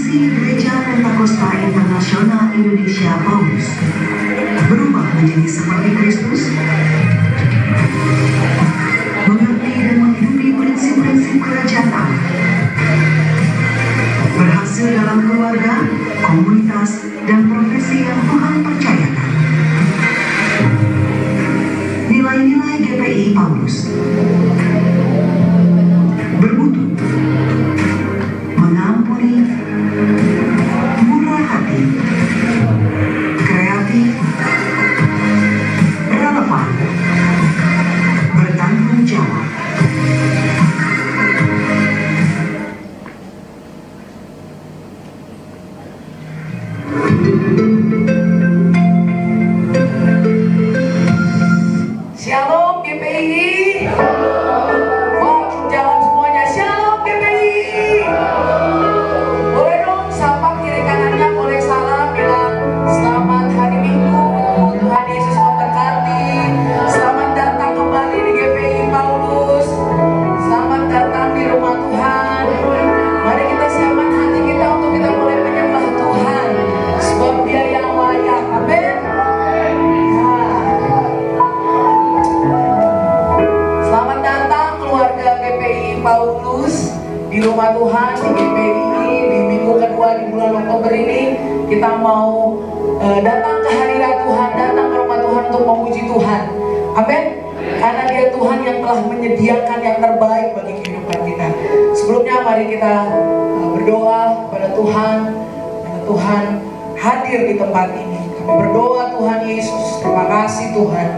Misi Gereja Pentakosta Internasional Indonesia Paulus berubah menjadi seperti Kristus, mengerti dan menghidupi prinsip-prinsip kerajaan Allah, berhasil dalam keluarga, komunitas, dan profesi yang Tuhan percayakan. Nilai-nilai GPI Paulus: bermutu, mengampuni, murah hati, kreatif, relevan, bertanggung jawab. Shalom GPI. Wah, jalan semuanya. Shalom GPI. Boleh dong sapa kiri kanannya, boleh salam, bilang selamat hari Minggu, Tuhan Yesus memberkati. Selamat datang kembali di GPI Paulus. Selamat datang di rumah Tuhan. Mari kita siapkan hati kita untuk kita boleh menyembah Tuhan, sebab Dia yang layak. Amin. Selamat datang keluarga GPI Paulus di rumah Tuhan, di GPI ini, di minggu kedua di bulan Oktober ini. Kita mau datang ke hadirat Tuhan, datang ke rumah Tuhan untuk memuji Tuhan. Amin. Karena Dia Tuhan yang telah menyediakan yang terbaik bagi kehidupan kita. Sebelumnya mari kita berdoa kepada Tuhan, karena Tuhan hadir di tempat ini. Kami berdoa Tuhan Yesus, terima kasih Tuhan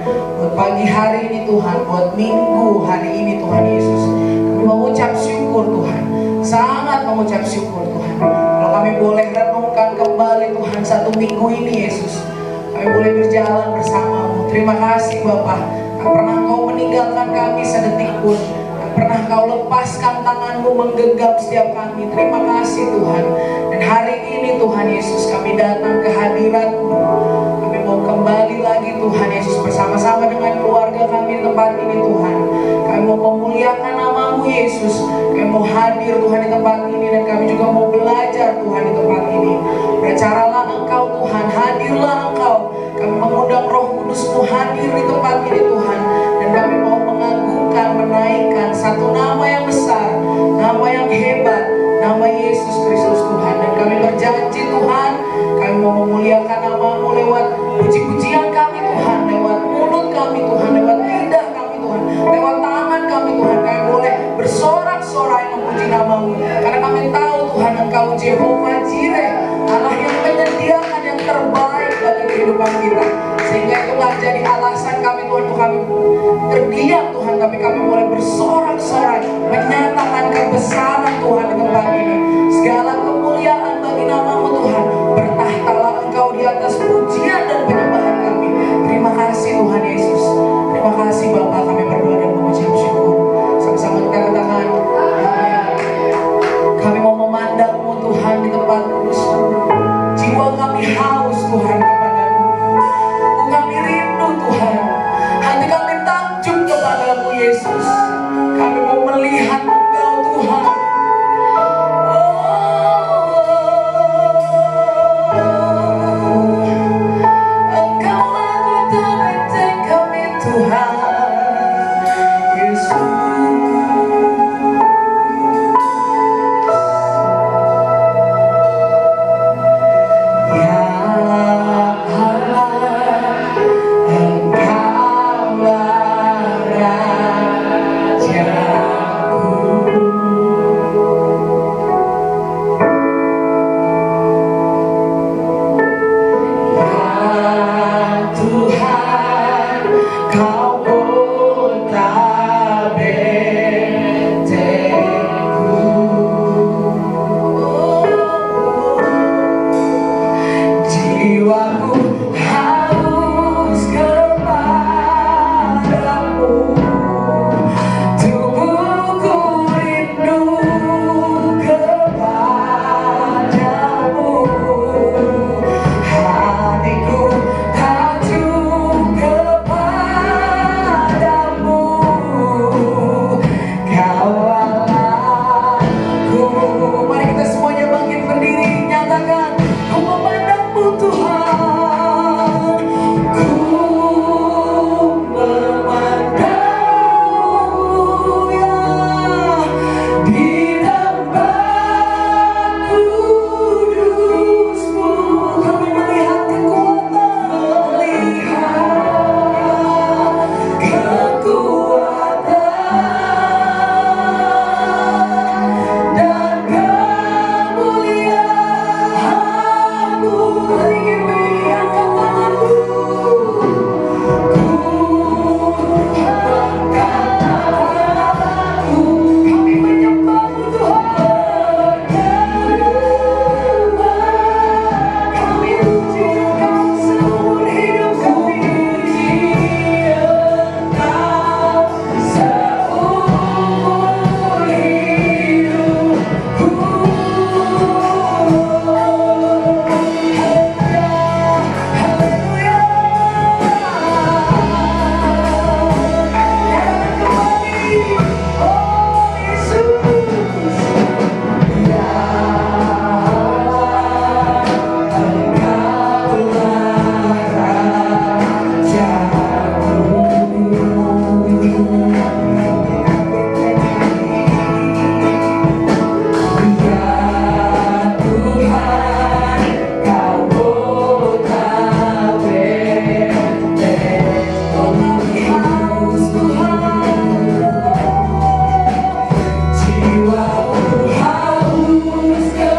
buat pagi hari ini Tuhan, buat minggu hari ini Tuhan Yesus. Kami mengucap syukur Tuhan, sangat mengucap syukur Tuhan. Kalau kami boleh renungkan kembali Tuhan satu minggu ini Yesus, kami boleh berjalan bersamamu. Terima kasih Bapa, tak pernah Kau meninggalkan kami sedetik pun. Pernah Kau lepaskan tangan-Mu menggenggam setiap kami. Terima kasih Tuhan. Dan hari ini Tuhan Yesus, kami datang ke hadirat-Mu. Kami mau kembali lagi Tuhan Yesus bersama-sama dengan keluarga kami di tempat ini Tuhan. Kami mau memuliakan nama-Mu Yesus. Kami mau hadir Tuhan di tempat ini, dan kami juga mau belajar Tuhan di tempat ini. Bercaralah Engkau Tuhan, hadirlah Engkau. Kami mengundang Roh Kudus-Mu hadir di tempat ini Tuhan. Dan kami mau mengagungkan, menaikkan satu nama yang besar, nama yang hebat, nama Yesus Kristus Tuhan. Dan kami berjanji Tuhan, kami mau memuliakan nama-Mu lewat puji-pujian kami Tuhan, lewat mulut kami Tuhan, lewat lidah kami Tuhan, lewat tangan kami Tuhan. Kami boleh bersorak-sorai memuji nama-Mu, karena kami tahu Tuhan Engkau Jehovah Jireh, Allah yang menyediakan yang terbaik bagi kehidupan kita. Sehingga itu gak jadi alasan kami Tuhan untuk kami terdiam Tuhan, tapi kami boleh bersorak-sorai menyatakan kebesaran Tuhan di tempat ini. Segala kemuliaan bagi nama-Mu Tuhan, bertahtalah Engkau di atas pujian dan penyembahan kami. Terima kasih Tuhan Yesus. Terima kasih Bapa, kami berdoa dan mengucap syukur. Sama-sama kita katakan amin. Kami mau memandang-Mu Tuhan di tempat kudus-Mu. Jiwa kami haus Tuhan kepadamu. Kami rindu Tuhan. Hati kami takjub kepadamu Yesus. Kami mau melihat Kepadamu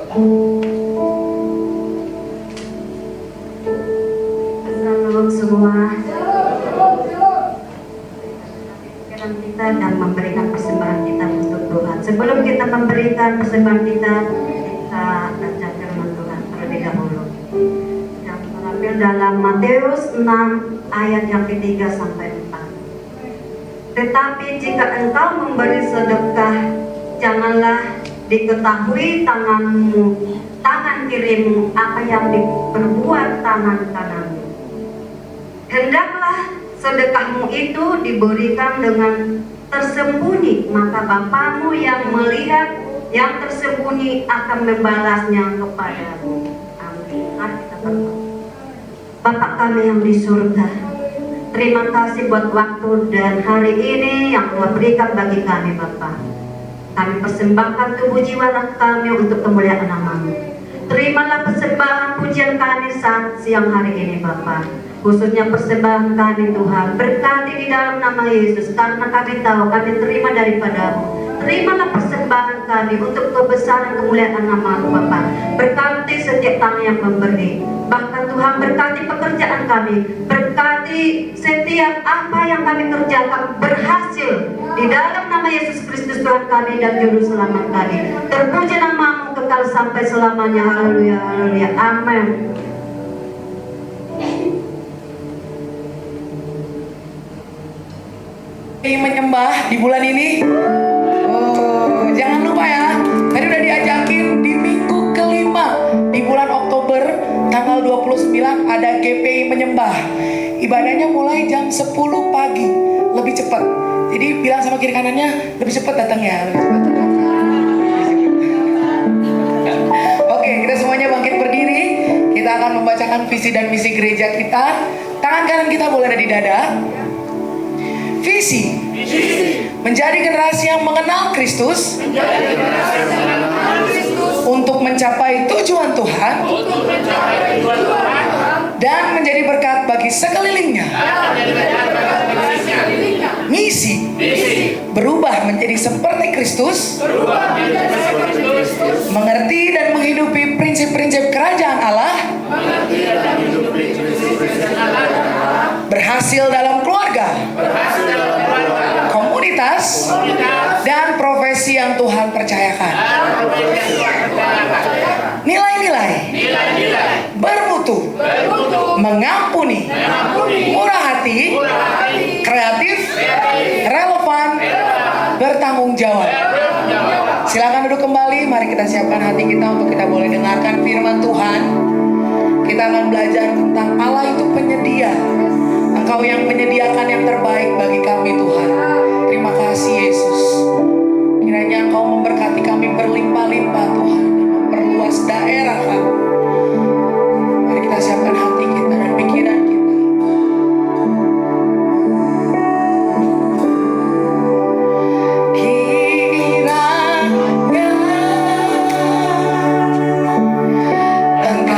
Shalom semua. Pikiran kita dan memberikan persembahan kita untuk Tuhan. Sebelum kita memberikan persembahan kita baca firman Tuhan terlebih dahulu. Yang terambil dalam Matius 6 ayat yang ketiga sampai 4. Tetapi jika engkau memberi sedekah, janganlah diketahui tangan kirimu apa yang diperbuat tangan kananmu. Hendaklah sedekahmu itu diberikan dengan tersembunyi, maka Bapamu yang melihat yang tersembunyi akan membalasnya kepadamu. Amin. Mari kita berdoa. Bapak kami yang di surga, terima kasih buat waktu dan hari ini yang Tuhan berikan bagi kami, Bapak. Kami persembahkan tubuh jiwa raga kami untuk kemuliaan nama-Mu. Terimalah persembahan pujian kami saat siang hari ini, Bapak. Khususnya persembahan kami, Tuhan. Berkati di dalam nama Yesus, karena kami tahu kami terima daripada-Mu. Terimalah persembahan kami untuk kebesaran kemuliaan nama-Mu, Bapak. Berkati setiap tangan yang memberi. Bahkan Tuhan berkati pekerjaan kami. Berkati setiap apa yang kami kerjakan berhasil. Di dalam nama Yesus Kristus Tuhan kami dan Juru Selamat kami. Terpuji nama-Mu kekal sampai selamanya. Haleluya, haleluya. Amin. Menyembah di bulan ini. Oh, jangan lupa ya. Tadi udah diajakin di minggu kelima di bulan Oktober tanggal 29 ada GPI menyembah. Ibadahnya mulai jam 10 pagi, lebih cepat. Jadi bilang sama kiri kanannya lebih cepat datang ya. Oke, kita semuanya bangkit berdiri. Kita akan membacakan visi dan misi gereja kita. Tangan kanan kita boleh ada di dada. Visi menjadi generasi yang mengenal Kristus untuk mencapai tujuan Tuhan dan menjadi berkat bagi sekelilingnya. Misi berubah menjadi seperti Kristus, mengerti dan menghidupi prinsip-prinsip kerajaan Allah, berhasil dalam keluarga, komunitas, dan profesi yang Tuhan percayakan. Nilai-nilai bermutu, mengampuni, murah hati, kreatif, relevan, bertanggung jawab. Silakan duduk kembali. Mari kita siapkan hati kita untuk kita boleh dengarkan firman Tuhan. Kita akan belajar tentang Allah itu penyedia. Engkau yang menyediakan yang terbaik bagi kami, Tuhan. Terima kasih Yesus. Kiranya Engkau memberkati kami berlimpah-limpah, Tuhan. Memperluas daerah kami. Mari kita siapkan hati kita dan pikiran kita. Dan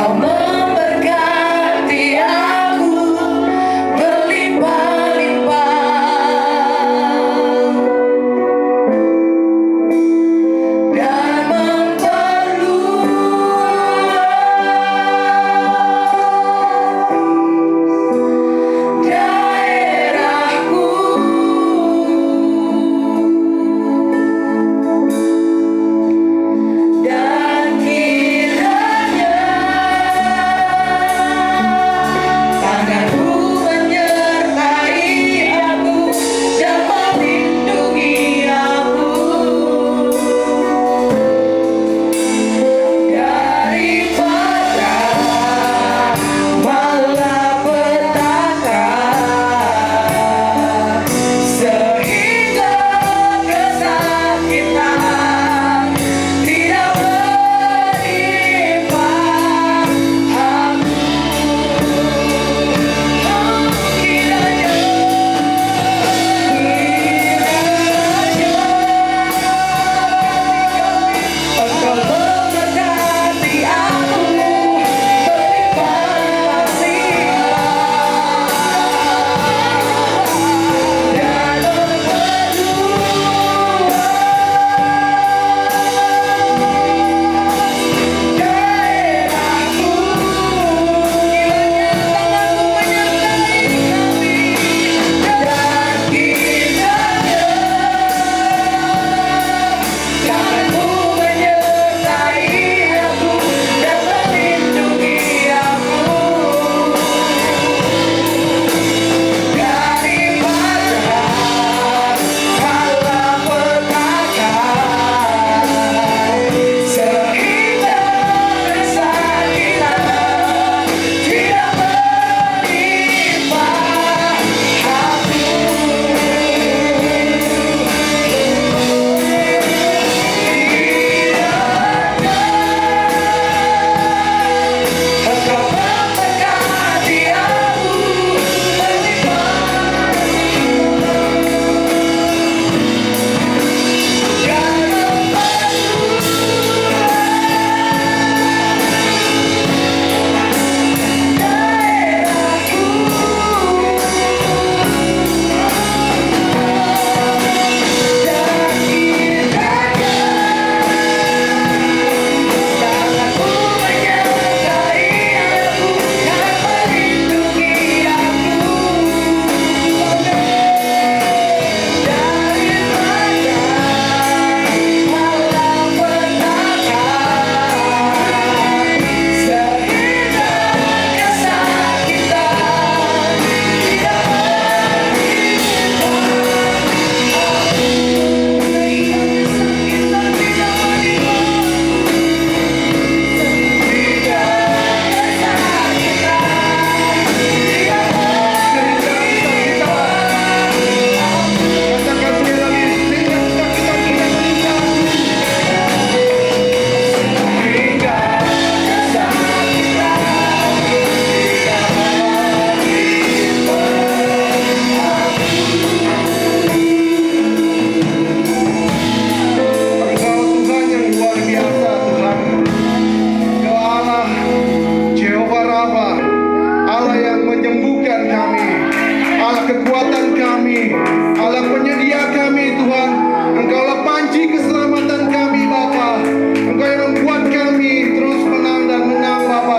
kekuatan kami, Allah penyedia kami Tuhan. Engkaulah panci keselamatan kami Bapa. Engkau yang membuat kami terus menang dan menang Bapa.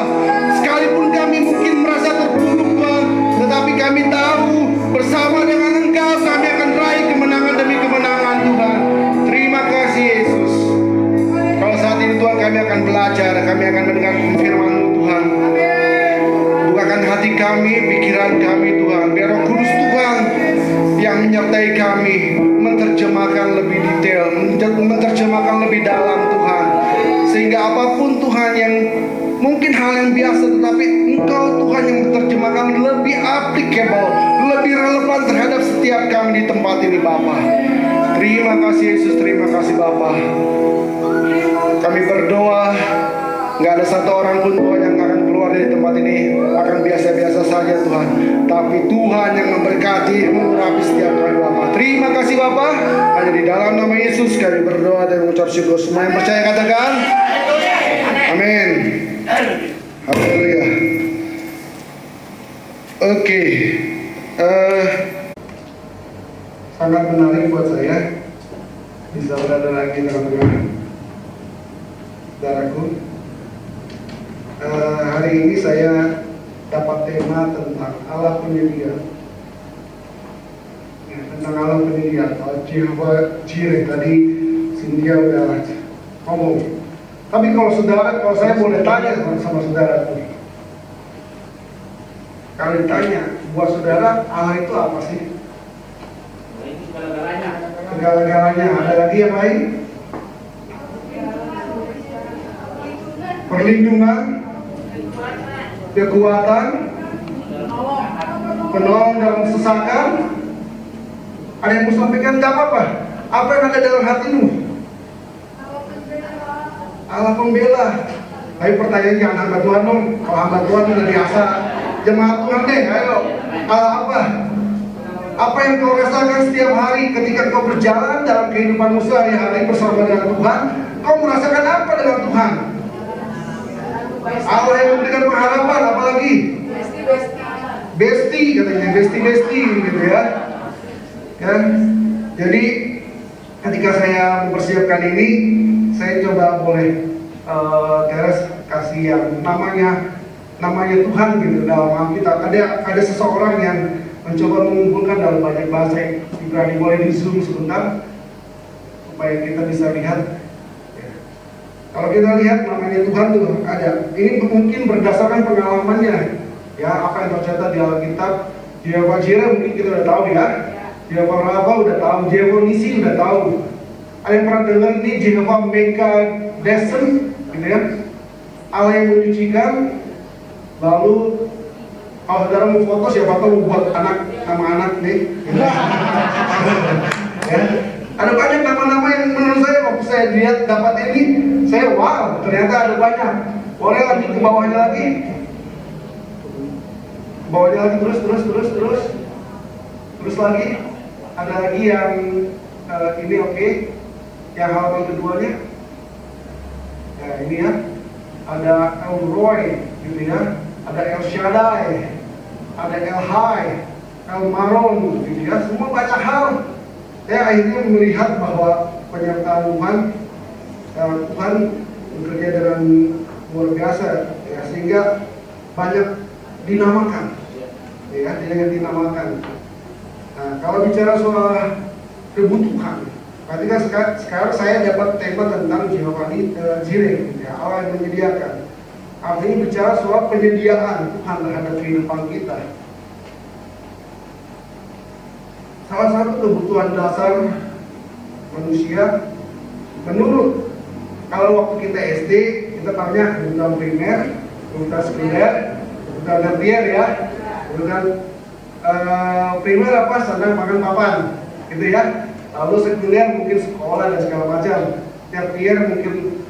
Sekalipun kami mungkin merasa terpuruk Tuhan, tetapi kami tahu bersama dengan Engkau kami akan raih kemenangan demi kemenangan Tuhan. Terima kasih Yesus. Kalau saat ini Tuhan kami akan belajar, kami akan mendengar firman-Mu Tuhan. Bukakan hati kami, pikiran kami Tuhan. Biar Roh Kudus Tuhan yang menyertai kami, menerjemahkan lebih detail, menerjemahkan lebih dalam Tuhan. Sehingga apapun Tuhan yang mungkin hal yang biasa, tetapi Engkau Tuhan yang menerjemahkan lebih applicable, lebih relevan terhadap setiap kami di tempat ini Bapa. Terima kasih Yesus, terima kasih Bapa. Kami berdoa, gak ada satu orang pun Tuhan yang akan keluar dari tempat ini akan biasa-biasa saja Tuhan. Tapi Tuhan yang memberkati, mengurapi setiap kami Bapa. Terima kasih Bapa. Hanya di dalam nama Yesus kami berdoa dan mengucap syukur. Semua yang percaya katakan amin. Haleluya. Oke. Sangat menarik buat saya bisa berada lagi dalam saudaraku. Hari ini saya dapat tema tentang Allah penyedia. Ya, tentang Allah penyedia. Jehovah Jireh tadi Cynthia udah ngomong. Tapi kalau saya boleh tanya sama saudara tuh, kalau ditanya buat saudara Allah itu apa sih? Segala-galanya. Ada lagi yang lain? Perlindungan, kekuatan, penolong dalam kesesakan. Ada yang mau sampaikan tak apa? Apa yang ada dalam hatimu? Allah pembela. Tapi pertanyaannya jangan hamba Tuhan dong. Kalau hamba Tuhan sudah biasa jemaat Tuhan deh, ayo. Allah apa? Apa yang kau rasakan setiap hari ketika kau berjalan dalam kehidupanmu sehari-hari bersama dengan Tuhan? Kau merasakan apa dengan Tuhan? Allah yang memberikan pengharapan, apalagi besti katanya, besti gitu ya. Kan? Jadi ketika saya mempersiapkan ini, saya coba boleh Teres kasih yang namanya Tuhan gitu dalam Alkitab. Ada seseorang yang mencoba mengumpulkan dalam banyak bahasa Ibrani. Boleh di zoom sebentar supaya kita bisa lihat. Kalau kita lihat namanya Tuhan tuh ada. Ini mungkin berdasarkan pengalamannya. Ya, apa yang tercatat di Alkitab. Jehovah Jireh mungkin kita udah tahu ya. Jehovah Rafa udah tahu. Jehovah Nisi udah tahu. Ada yang pernah dengar ini Jehovah Mekadesen, gitu ya. Allah yang menyucikan. Lalu kalau saudara mau foto siapa tahu buat nama anak nih. Ya. Ada banyak nama-nama yang menurut saya waktu saya lihat dapat ini, saya wow, ternyata ada banyak. Boleh lanjut ke bawahnya lagi. Bawahnya lagi terus lagi. Ada lagi yang ini oke. Yang halaman keduanya. Ya ini ya. Ada El Roy gitu ya. Ada El Shaddai. Ada El Hai, El Maron gitu ya. Semua banyak hal. Saya akhirnya melihat bahwa penyertaan Tuhan bekerja dengan luar biasa ya, sehingga banyak dinamakan ya, dinamakan. Nah, kalau bicara soal kebutuhan, berarti kan sekarang saya dapat tema tentang Jehovah Jireh ya, Allah yang menyediakan. Artinya bicara soal penyediaan Tuhan terhadap kehidupan kita. Salah satu kebutuhan dasar manusia menurut, kalau waktu kita SD kita tanya kebutuhan primer, kebutuhan sekunder, kebutuhan tersier ya. Kebutuhan primer apa? Sandang, makan, papan gitu ya. Lalu sekunder mungkin sekolah dan segala macam. Tersier mungkin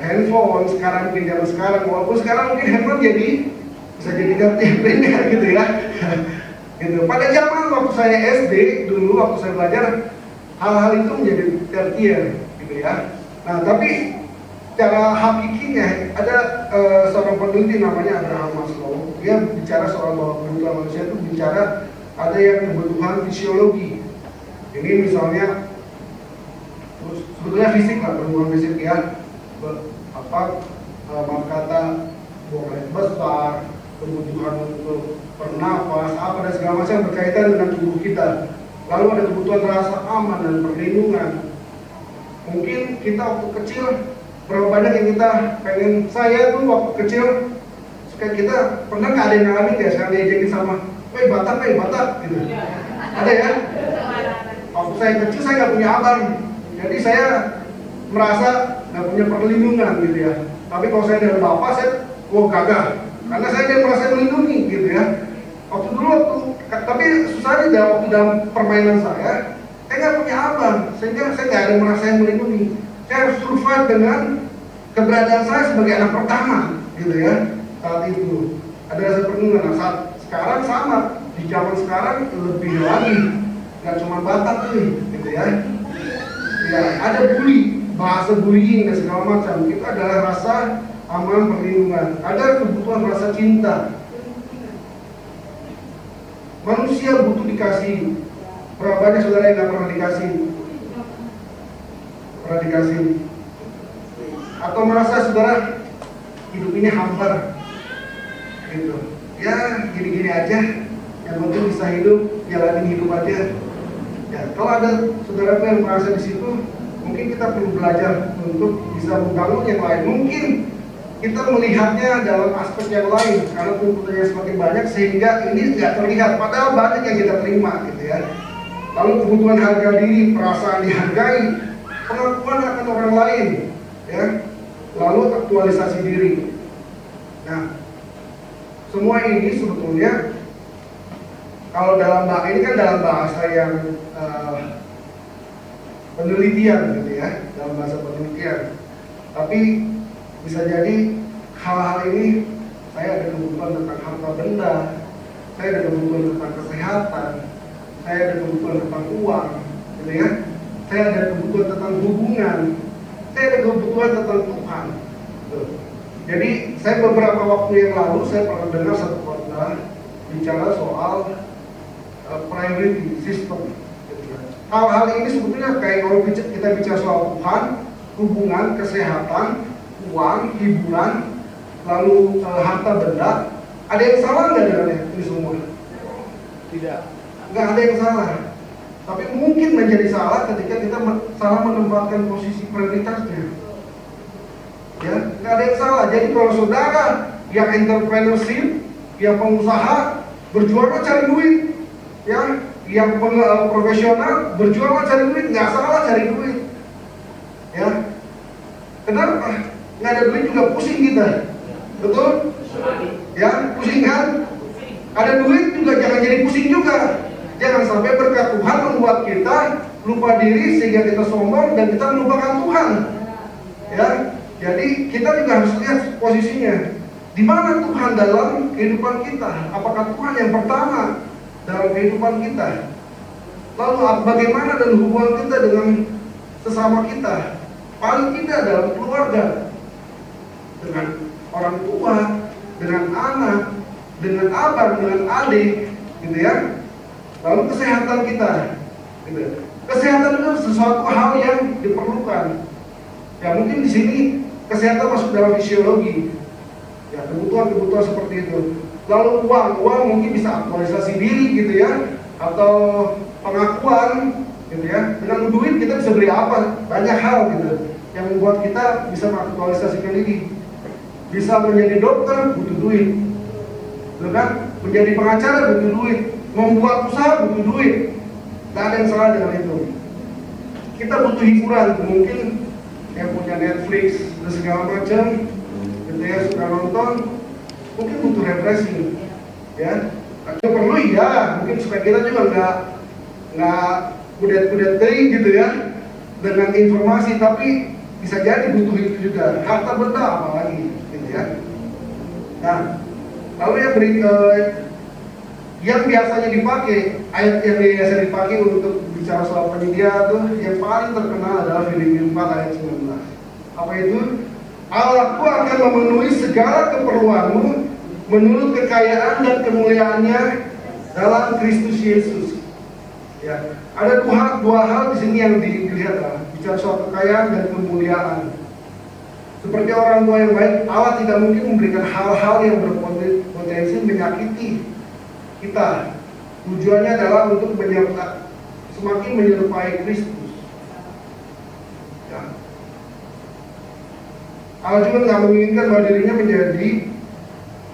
handphone, sekarang mungkin zaman sekarang, walaupun sekarang mungkin handphone bisa jadi tersier gitu ya. Gitu. Pada zaman waktu saya SD dulu, waktu saya belajar, hal-hal itu menjadi tersier gitu ya. Nah tapi cara hakikinya ada seorang peneliti namanya Abraham Maslow. Dia bicara soal bahwa kebutuhan manusia itu bicara ada yang kebutuhan fisiologi. Ini misalnya sebetulnya fisik lah, kebutuhan fisik ya, maaf kata buang air besar, kebutuhan untuk bernafas, apa dan segala macam berkaitan dengan tubuh kita. Lalu ada kebutuhan rasa aman dan perlindungan. Mungkin kita waktu kecil, berapa banyak yang kita pengen, saya tuh waktu kecil, kayak kita pernah nggak ada yang ngalamin ya, sekarang diajakin sama, batak, gitu. Ada ya? Waktu saya kecil saya nggak punya abang, jadi saya merasa nggak punya perlindungan gitu ya. Tapi kalau saya dengan bapak, saya gagah, karena saya dia merasa melindungi gitu ya. Tapi susahnya waktu dalam permainan saya nggak punya abang, sehingga saya nggak ada merasa yang melindungi. Saya harus survive dengan keberadaan saya sebagai anak pertama, gitu ya. Saat itu ada rasa perlindungan. Nah, saat sekarang sama, di zaman sekarang lebih lagi, nggak cuma Batak tuh, gitu ya. Ya, ada bully, bahasa bullying dan segala macam. Itu adalah rasa aman, perlindungan. Ada kebutuhan rasa cinta. Manusia butuh dikasih. Berapa banyak saudara yang nggak pernah dikasih? Pernah dikasih? Atau merasa saudara hidup ini hambar, gitu? Ya gini-gini aja. Yang penting bisa hidup, jalanin hidup aja. Ya, kalau ada saudara yang merasa di situ, mungkin kita perlu belajar untuk bisa membangun yang lain. Mungkin kita melihatnya dalam aspek yang lain karena tuntutannya semakin banyak sehingga ini nggak terlihat. Padahal banyak yang kita terima, gitu ya. Lalu kebutuhan harga diri, perasaan dihargai, pengakuan akan orang lain, ya. Lalu aktualisasi diri. Nah, semua ini sebetulnya kalau ini kan dalam bahasa yang penelitian, gitu ya, dalam bahasa penelitian. Tapi bisa jadi hal-hal ini saya ada kebutuhan tentang harta benda, saya ada kebutuhan tentang kesehatan, saya ada kebutuhan tentang uang, gitu ya. Saya ada kebutuhan tentang hubungan, saya ada kebutuhan tentang Tuhan. Tuh. Jadi saya beberapa waktu yang lalu saya pernah dengar satu khotbah bicara soal priority system. Gitu ya. Hal-hal ini sebetulnya kayak kalau kita bicara soal Tuhan, hubungan, kesehatan, uang, hiburan, lalu harta benda, ada yang salah nggak dengan ini semua? Tidak. Nggak ada yang salah. Tapi mungkin menjadi salah ketika kita salah menempatkan posisi prioritasnya. Ya, nggak ada yang salah. Jadi kalau saudara yang entrepreneurship, yang pengusaha, berjuang cari duit, ya, yang profesional berjuang cari duit, nggak salah cari duit. Ya, kenapa? Nggak ada duit juga pusing kita, betul? Ya, pusing kan? Ada duit juga jangan jadi pusing juga. Jangan sampai berkat Tuhan membuat kita lupa diri sehingga kita sombong dan kita melupakan Tuhan. Ya, jadi kita juga harus lihat posisinya. Di mana Tuhan dalam kehidupan kita? Apakah Tuhan yang pertama dalam kehidupan kita? Lalu bagaimana dan hubungan kita dengan sesama kita? Paling tidak dalam keluarga, dengan orang tua, dengan anak, dengan abang, dengan adik, gitu ya. Lalu kesehatan kita, gitu. Kesehatan itu sesuatu hal yang diperlukan. Ya mungkin di sini kesehatan masuk dalam fisiologi. Ya kebutuhan seperti itu. Lalu uang mungkin bisa aktualisasi diri, gitu ya, atau pengakuan, gitu ya. Dengan duit kita bisa beli apa? Banyak hal, gitu, yang membuat kita bisa mengaktualisasikan diri. Bisa menjadi dokter butuh duit, betul kan? Menjadi pengacara butuh duit, membuat usaha butuh duit. Tidak ada yang salah dengan itu. Kita butuh hiburan, mungkin yang punya Netflix dan segala macam, gitu ya, suka nonton, mungkin butuh refreshing, ya. Itu perlu ya, mungkin supaya kita juga nggak kudet-kudet gitu ya, dengan informasi, tapi bisa jadi butuh itu juga. Harta benda apalagi. Ya. Nah, lalu yang biasanya dipakai, ayat yang biasa dipakai untuk bicara soal penyedia tuh yang paling terkenal adalah Filipi 4 ayat 19. Apa itu? Allahku akan memenuhi segala keperluanmu menurut kekayaan dan kemuliaannya dalam Kristus Yesus. Ya, ada dua hal di sini yang dilihat, bicara soal kekayaan dan kemuliaan. Seperti orang tua yang baik, Allah tidak mungkin memberikan hal-hal yang berpotensi menyakiti kita. Tujuannya adalah untuk semakin menyerupai Kristus. Ya. Allah juga nggak menginginkan bahwa dirinya menjadi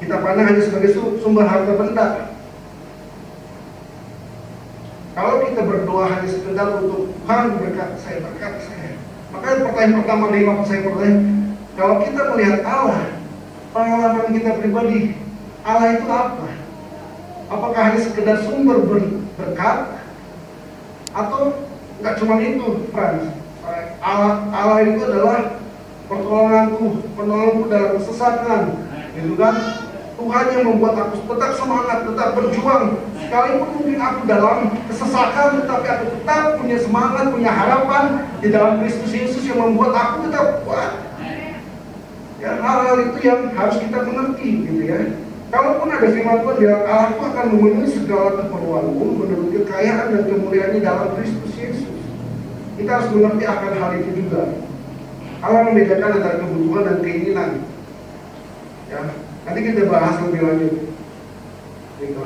kita pandang hanya sebagai sumber harta benda. Kalau kita berdoa hanya sekedar untuk Tuhan berkati saya. Makanya pertanyaan pertama dari waktu saya bertanya, kalau kita melihat Allah, pengalaman kita pribadi, Allah itu apa? Apakah hanya sekedar sumber berkat? Atau nggak cuma itu, Frans? Allah itu adalah penolongku dalam kesesatan, gitu kan? Tuhan yang membuat aku tetap semangat, tetap berjuang. Sekalipun mungkin aku dalam kesesatan, tetapi aku tetap punya semangat, punya harapan di dalam Kristus Yesus yang membuat aku tetap kuat. Ya, hal-hal itu yang harus kita mengerti, gitu ya. Kalaupun ada firman Tuhan bilang aku akan memenuhi segala keperluanmu menurut kekayaan dan kemuliaannya dalam Kristus Yesus, kita harus mengerti akan hal itu juga. Allah membedakan antara kebutuhan dan keinginan. Ya, nanti kita bahas lebih lanjut.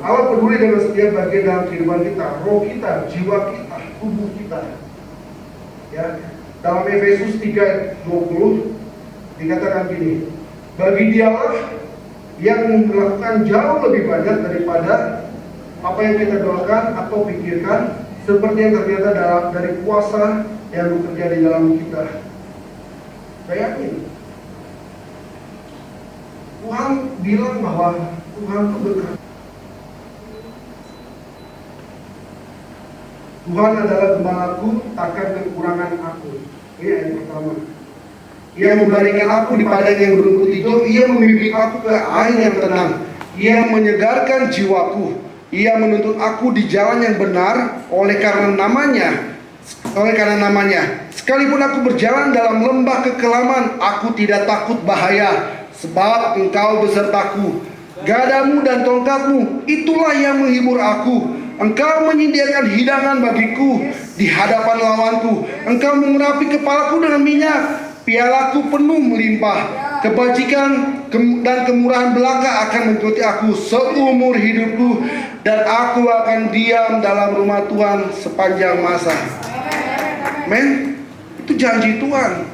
Allah peduli dengan setiap bagian dalam kehidupan kita, roh kita, jiwa kita, tubuh kita. Ya, dalam Efesus 3:20 dikatakan gini, bagi Dialah yang melakukan jauh lebih banyak daripada apa yang kita doakan atau pikirkan, seperti yang ternyata dari kuasa yang bekerja di dalam kita. Saya yakin Tuhan bilang bahwa Tuhan itu berkata, Tuhan adalah gembalaku, takkan kekurangan aku. Ini ayat pertama. Ia memberikan aku di padang yang berumput hijau, Ia membimbing aku ke air yang tenang. Ia menyegarkan jiwaku. Ia menuntun aku di jalan yang benar oleh karena namanya. Sekalipun aku berjalan dalam lembah kekelaman, aku tidak takut bahaya, sebab Engkau besertaku. Gadamu dan tongkatmu, itulah yang menghibur aku. Engkau menyediakan hidangan bagiku di hadapan lawanku. Engkau mengurapi kepalaku dengan minyak, pialaku penuh melimpah. Kebajikan dan kemurahan belaka akan mengikuti aku seumur hidupku, dan aku akan diam dalam rumah Tuhan sepanjang masa. Men, itu janji Tuhan.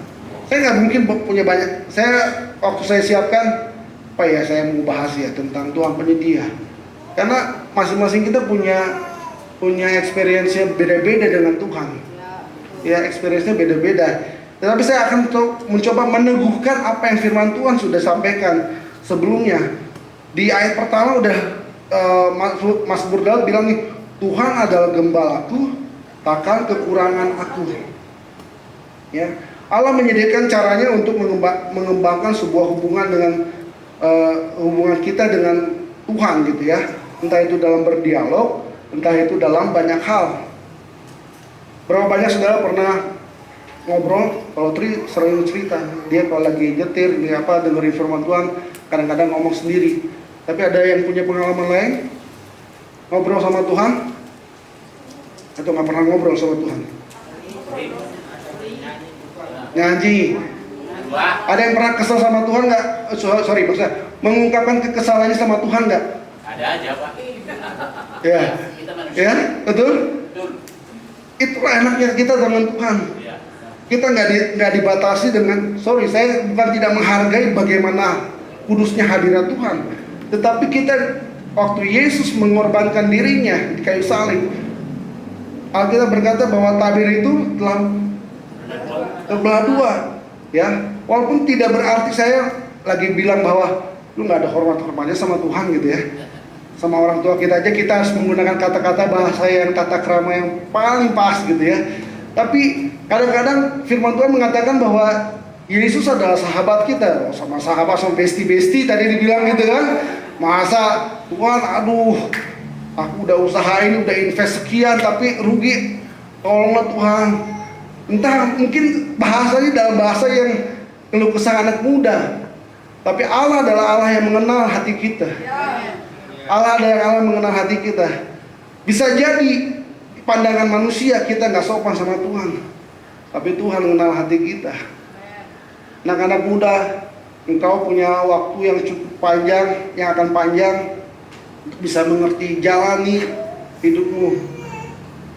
Saya nggak mungkin punya banyak. Waktu saya siapkan, saya mau bahas ya tentang Tuhan penyedia. Karena masing-masing kita punya experience-nya beda-beda dengan Tuhan. Ya, experience-nya beda-beda. Tetapi saya akan mencoba meneguhkan apa yang firman Tuhan sudah sampaikan sebelumnya. Di ayat pertama udah Mazmur Daud bilang nih, Tuhan adalah gembalaku, takkan kekurangan aku. Ya, Allah menyediakan caranya untuk mengembangkan sebuah hubungan dengan hubungan kita dengan Tuhan, gitu ya. Entah itu dalam berdialog, entah itu dalam banyak hal. Berapa banyak saudara pernah ngobrol? Kalau Tri sering cerita, dia kalau lagi nyetir, dia dengerin firman Tuhan, kadang-kadang ngomong sendiri. Tapi ada yang punya pengalaman lain, ngobrol sama Tuhan, atau nggak pernah ngobrol sama Tuhan? Ngaji. Ada yang pernah kesel sama Tuhan nggak? Maksudnya mengungkapkan kekesalannya sama Tuhan nggak? Ada aja, Pak. Ya, Kita manusia. ya, betul. Betul. Itulah enaknya kita dengan Tuhan. Ya. Kita nggak dibatasi dengan, saya bukan tidak menghargai bagaimana kudusnya hadirat Tuhan, tetapi kita waktu Yesus mengorbankan dirinya di kayu salib, Alkitab berkata bahwa tabir itu telah terbelah dua. Ya, walaupun tidak berarti saya lagi bilang bahwa lu nggak ada hormat-hormatnya sama Tuhan, gitu ya. Sama orang tua kita aja kita harus menggunakan kata-kata bahasa yang tata krama yang paling pas, gitu ya. Tapi kadang-kadang firman Tuhan mengatakan bahwa Yesus adalah sahabat kita, sama besti-besti tadi dibilang, gitu kan. Masa Tuhan, aku udah usaha ini, udah invest sekian tapi rugi, tolonglah Tuhan. Entah mungkin bahasanya dalam bahasa yang keluh kesah anak muda, tapi Allah adalah Allah yang mengenal hati kita. Allah adalah Allah yang mengenal hati kita. Bisa jadi pandangan manusia kita nggak sopan sama Tuhan, tapi Tuhan mengenal hati kita. Anak-anak muda, engkau punya waktu yang cukup panjang, yang akan panjang untuk bisa mengerti, jalani hidupmu,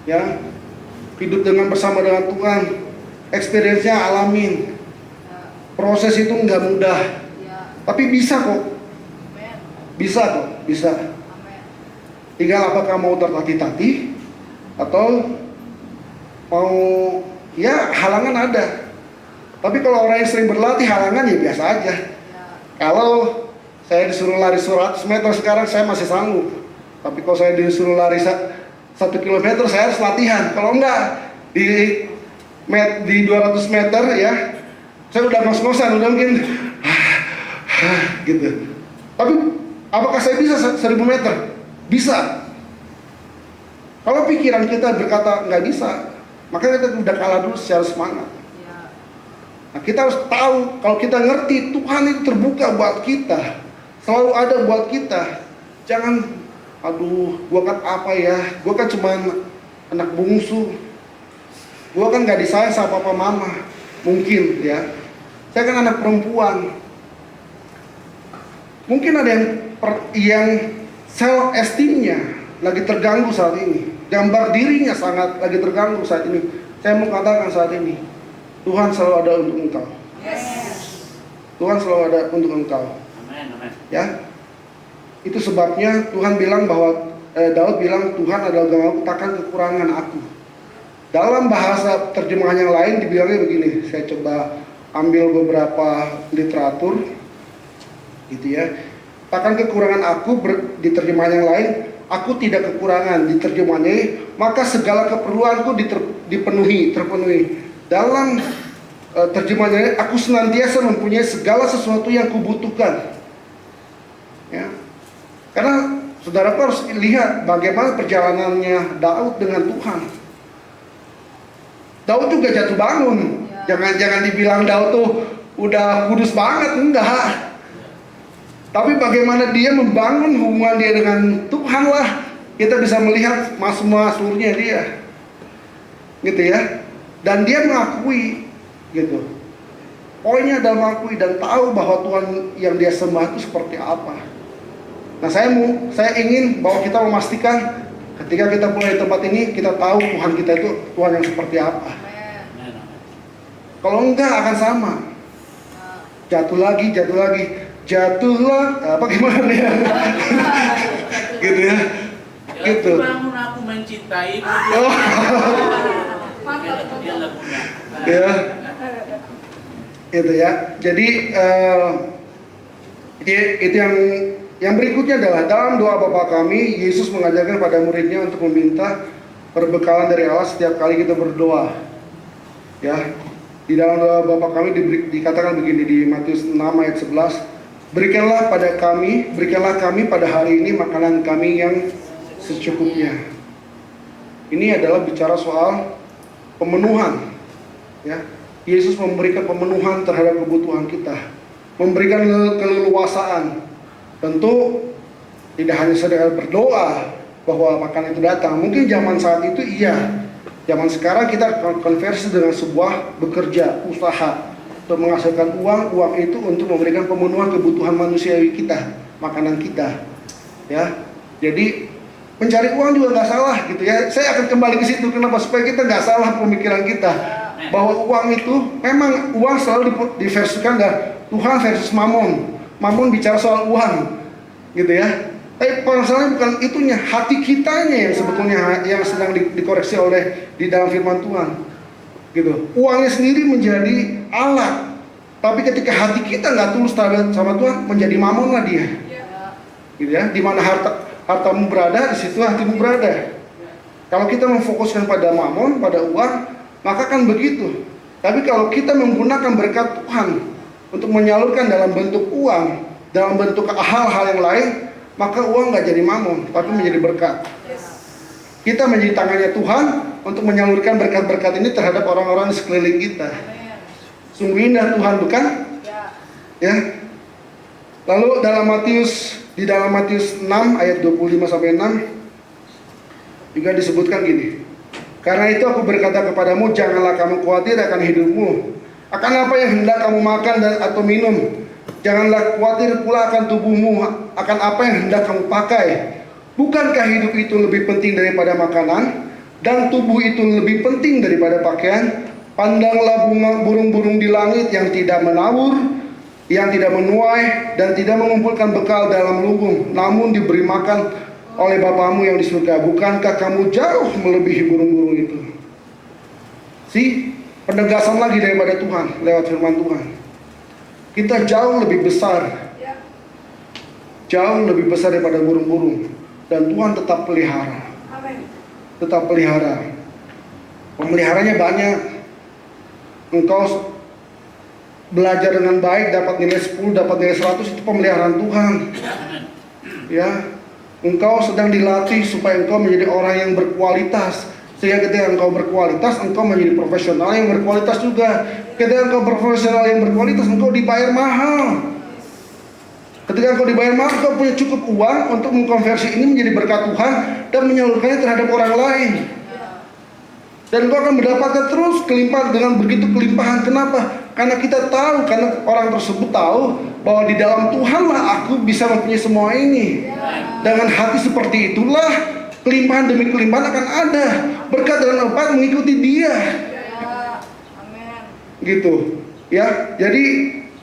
ya, hidup bersama dengan Tuhan. Experience-nya alamin. Proses itu nggak mudah, tapi bisa kok. Bisa. Tinggal apakah mau tertatih-tatih atau mau, ya halangan ada. Tapi kalau orang yang sering berlatih, halangan ya biasa aja. Kalau saya disuruh lari 100 meter sekarang saya masih sanggup. Tapi kalau saya disuruh lari 1 kilometer saya harus latihan. Kalau enggak di 200 meter ya saya udah ngos-ngosan, udah mungkin gitu. Tapi apakah saya bisa 1000 meter? Bisa. Kalau pikiran kita berkata nggak bisa, maka kita udah kalah dulu secara semangat. Nah, kita harus tahu kalau kita ngerti Tuhan itu terbuka buat kita, selalu ada buat kita. Jangan, aduh, gua kan apa ya? Gua kan cuman anak bungsu. Gua kan nggak disayang sama papa mama. Mungkin ya. Saya kan anak perempuan. Mungkin ada yang self esteemnya lagi terganggu saat ini. Gambar dirinya sangat lagi terganggu saat ini. Saya mau katakan saat ini, Tuhan selalu ada untuk engkau. Tuhan selalu ada untuk engkau. Ya, itu sebabnya Tuhan bilang bahwa Daud bilang Tuhan adalah agamaku, takkan kekurangan aku. Dalam bahasa terjemahan yang lain dibilangnya begini. Saya coba ambil beberapa literatur, gitu ya. Takkan kekurangan aku di terjemahan yang lain, aku tidak kekurangan. Di terjemahannya, maka segala keperluanku terpenuhi. Dalam terjemahannya, aku senantiasa mempunyai segala sesuatu yang kubutuhkan. Ya. Karena saudara harus lihat bagaimana perjalanannya Daud dengan Tuhan. Daud juga jatuh bangun. Jangan dibilang Daud tuh udah kudus banget, enggak. Tapi bagaimana dia membangun hubungan dia dengan Tuhan lah, kita bisa melihat semua seluruhnya dia, gitu ya. Dan dia mengakui, gitu. Poinnya adalah mengakui dan tahu bahwa Tuhan yang dia sembah itu seperti apa. Nah, saya ingin bahwa kita memastikan ketika kita mulai tempat ini, kita tahu Tuhan kita itu Tuhan yang seperti apa. Kalau enggak akan sama. Jatuhlah, apa gimana ya? Gitu ya. Gitu. Bangun aku mencintai. Oh. Ya. Itu ya. Jadi itu yang berikutnya adalah dalam doa Bapa kami, Yesus mengajarkan pada muridnya untuk meminta perbekalan dari Allah setiap kali kita berdoa. Ya. Di dalam doa Bapa kami dikatakan begini di Matius 6 ayat 11, berikanlah kami pada hari ini makanan kami yang secukupnya. Ini adalah bicara soal pemenuhan. Ya, Yesus memberikan pemenuhan terhadap kebutuhan kita, memberikan keleluasaan. Tentu tidak hanya sekedar berdoa bahwa makanan itu datang. Mungkin zaman saat itu iya. Zaman sekarang kita konversi dengan sebuah bekerja, usaha untuk menghasilkan uang itu untuk memberikan pemenuhan kebutuhan manusiawi kita, makanan kita, ya. Jadi mencari uang juga nggak salah, gitu ya. Saya akan kembali ke situ. Kenapa? Supaya kita nggak salah pemikiran kita bahwa uang itu memang uang selalu diversikan dari Tuhan versus Mamon. Mamon bicara soal uang, gitu ya. Tapi masalahnya bukan itunya, hati kitanya yang sebetulnya yang sedang dikoreksi oleh di dalam firman Tuhan, gitu. Uangnya sendiri menjadi alat, tapi ketika hati kita nggak tulus sama Tuhan, menjadi mamon lah dia, gitu ya. Di mana hartamu berada, di situ hatimu berada. Kalau kita memfokuskan pada mamon, pada uang, maka kan begitu. Tapi kalau kita menggunakan berkat Tuhan untuk menyalurkan dalam bentuk uang, dalam bentuk hal-hal yang lain, maka uang nggak jadi mamon, tapi menjadi berkat. Kita menjadi tangannya Tuhan untuk menyalurkan berkat-berkat ini terhadap orang-orang di sekeliling kita. Sungguh indah Tuhan, bukan? Ya. Lalu di dalam Matius 6 ayat 25 sampai 6, juga disebutkan gini. Karena itu aku berkata kepadamu, janganlah kamu khawatir akan hidupmu, akan apa yang hendak kamu makan dan atau minum. Janganlah khawatir pula akan tubuhmu, akan apa yang hendak kamu pakai. Bukankah hidup itu lebih penting daripada makanan, dan tubuh itu lebih penting daripada pakaian? Pandanglah burung-burung di langit yang tidak menabur, yang tidak menuai, dan tidak mengumpulkan bekal dalam lumbung, namun diberi makan oleh Bapamu yang di surga. Bukankah kamu jauh melebihi burung-burung itu? Penegasan lagi daripada Tuhan lewat firman Tuhan. Kita jauh lebih besar, jauh lebih besar daripada burung-burung, dan Tuhan tetap pelihara. Tetap pelihara. Pemeliharanya banyak. Engkau belajar dengan baik, dapat nilai 10, dapat nilai 100, itu pemeliharaan Tuhan. Ya, engkau sedang dilatih supaya engkau menjadi orang yang berkualitas. Sehingga ketika engkau berkualitas, engkau menjadi profesional yang berkualitas juga. Ketika engkau profesional yang berkualitas, engkau dibayar mahal. Ketika engkau dibayar mahal, engkau punya cukup uang untuk mengkonversi ini menjadi berkat Tuhan dan menyalurkannya terhadap orang lain. Dan engkau akan mendapatkan terus kelimpahan dengan begitu kelimpahan. Kenapa? Karena kita tahu, karena orang tersebut tahu bahwa di dalam Tuhanlah aku bisa mempunyai semua ini. Dengan hati seperti itulah kelimpahan demi kelimpahan akan ada. Berkat dan obat mengikuti dia. Gitu. Ya, jadi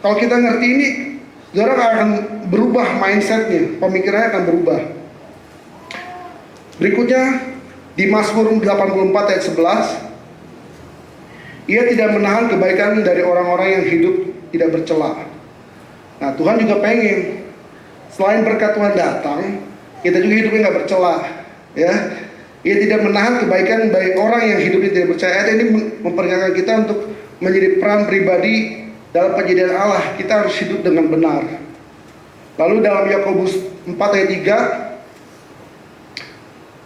kalau kita ngerti ini, orang akan berubah mindsetnya, pemikirannya akan berubah. Berikutnya di Mazmur 84 ayat 11, ia tidak menahan kebaikan dari orang-orang yang hidup tidak bercela. Nah, Tuhan juga pengen selain berkat Tuhan datang, kita juga hidupnya nggak bercela, ya. Ia tidak menahan kebaikan dari orang yang hidupnya tidak bercela. Ayat ini memperkenalkan kita untuk menjadi peran pribadi dalam penyediaan Allah. Kita harus hidup dengan benar. Lalu dalam Yakobus 4 ayat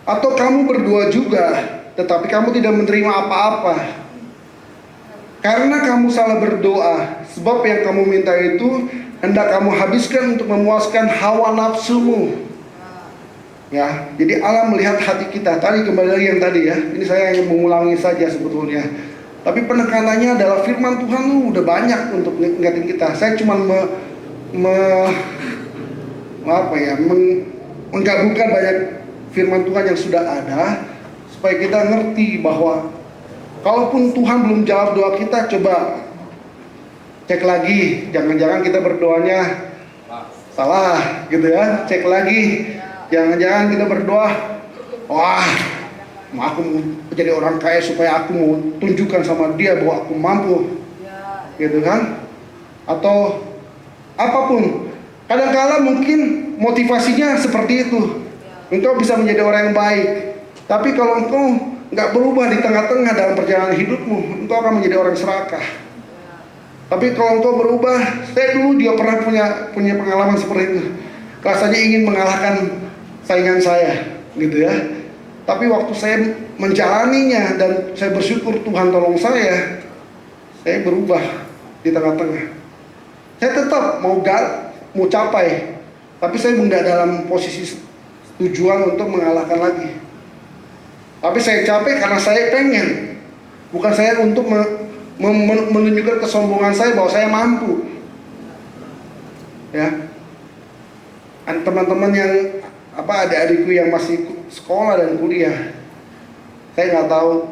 3, atau kamu berdoa juga, tetapi kamu tidak menerima apa-apa, karena kamu salah berdoa. Sebab yang kamu minta itu hendak kamu habiskan untuk memuaskan hawa nafsumu. Ya, jadi Allah melihat hati kita. Tadi kembali lagi yang tadi ya. Ini saya ingin mengulangi saja sebetulnya. Tapi penekanannya adalah firman Tuhan udah banyak untuk ngingetin kita. Saya cuma menggabungkan banyak firman Tuhan yang sudah ada supaya kita ngerti bahwa kalaupun Tuhan belum jawab doa kita, coba cek lagi, jangan-jangan kita berdoanya salah gitu ya. Cek lagi, jangan-jangan kita berdoa, wah, aku mau jadi orang kaya supaya aku mau tunjukkan sama dia bahwa aku mampu, gitu kan? Atau apapun. Kadang-kala mungkin motivasinya seperti itu. Engkau bisa menjadi orang yang baik. Tapi kalau engkau nggak berubah di tengah-tengah dalam perjalanan hidupmu, engkau akan menjadi orang serakah. Tapi kalau engkau berubah, saya dulu juga pernah punya pengalaman seperti itu. Rasanya ingin mengalahkan saingan saya, gitu ya. Tapi waktu saya menjalaninya dan saya bersyukur Tuhan tolong saya berubah di tengah-tengah. Saya tetap mau capai, tapi saya nggak dalam posisi tujuan untuk mengalahkan lagi. Tapi saya capai karena saya pengen, bukan saya untuk menunjukkan kesombongan saya bahwa saya mampu. Ya, teman-teman yang adik-adikku yang masih sekolah dan kuliah, saya nggak tahu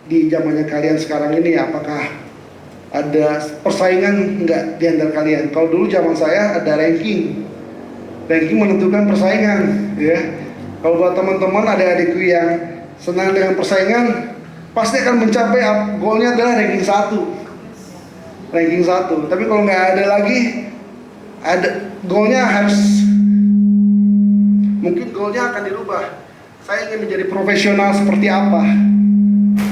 di zamannya kalian sekarang ini apakah ada persaingan nggak di antara kalian. Kalau dulu zaman saya ada ranking menentukan persaingan, ya. Kalau buat teman-teman adik-adikku yang senang dengan persaingan, pasti akan mencapai goalnya adalah ranking 1. Tapi kalau nggak ada lagi, goalnya harus, mungkin goalnya akan dirubah. Saya ingin menjadi profesional seperti apa,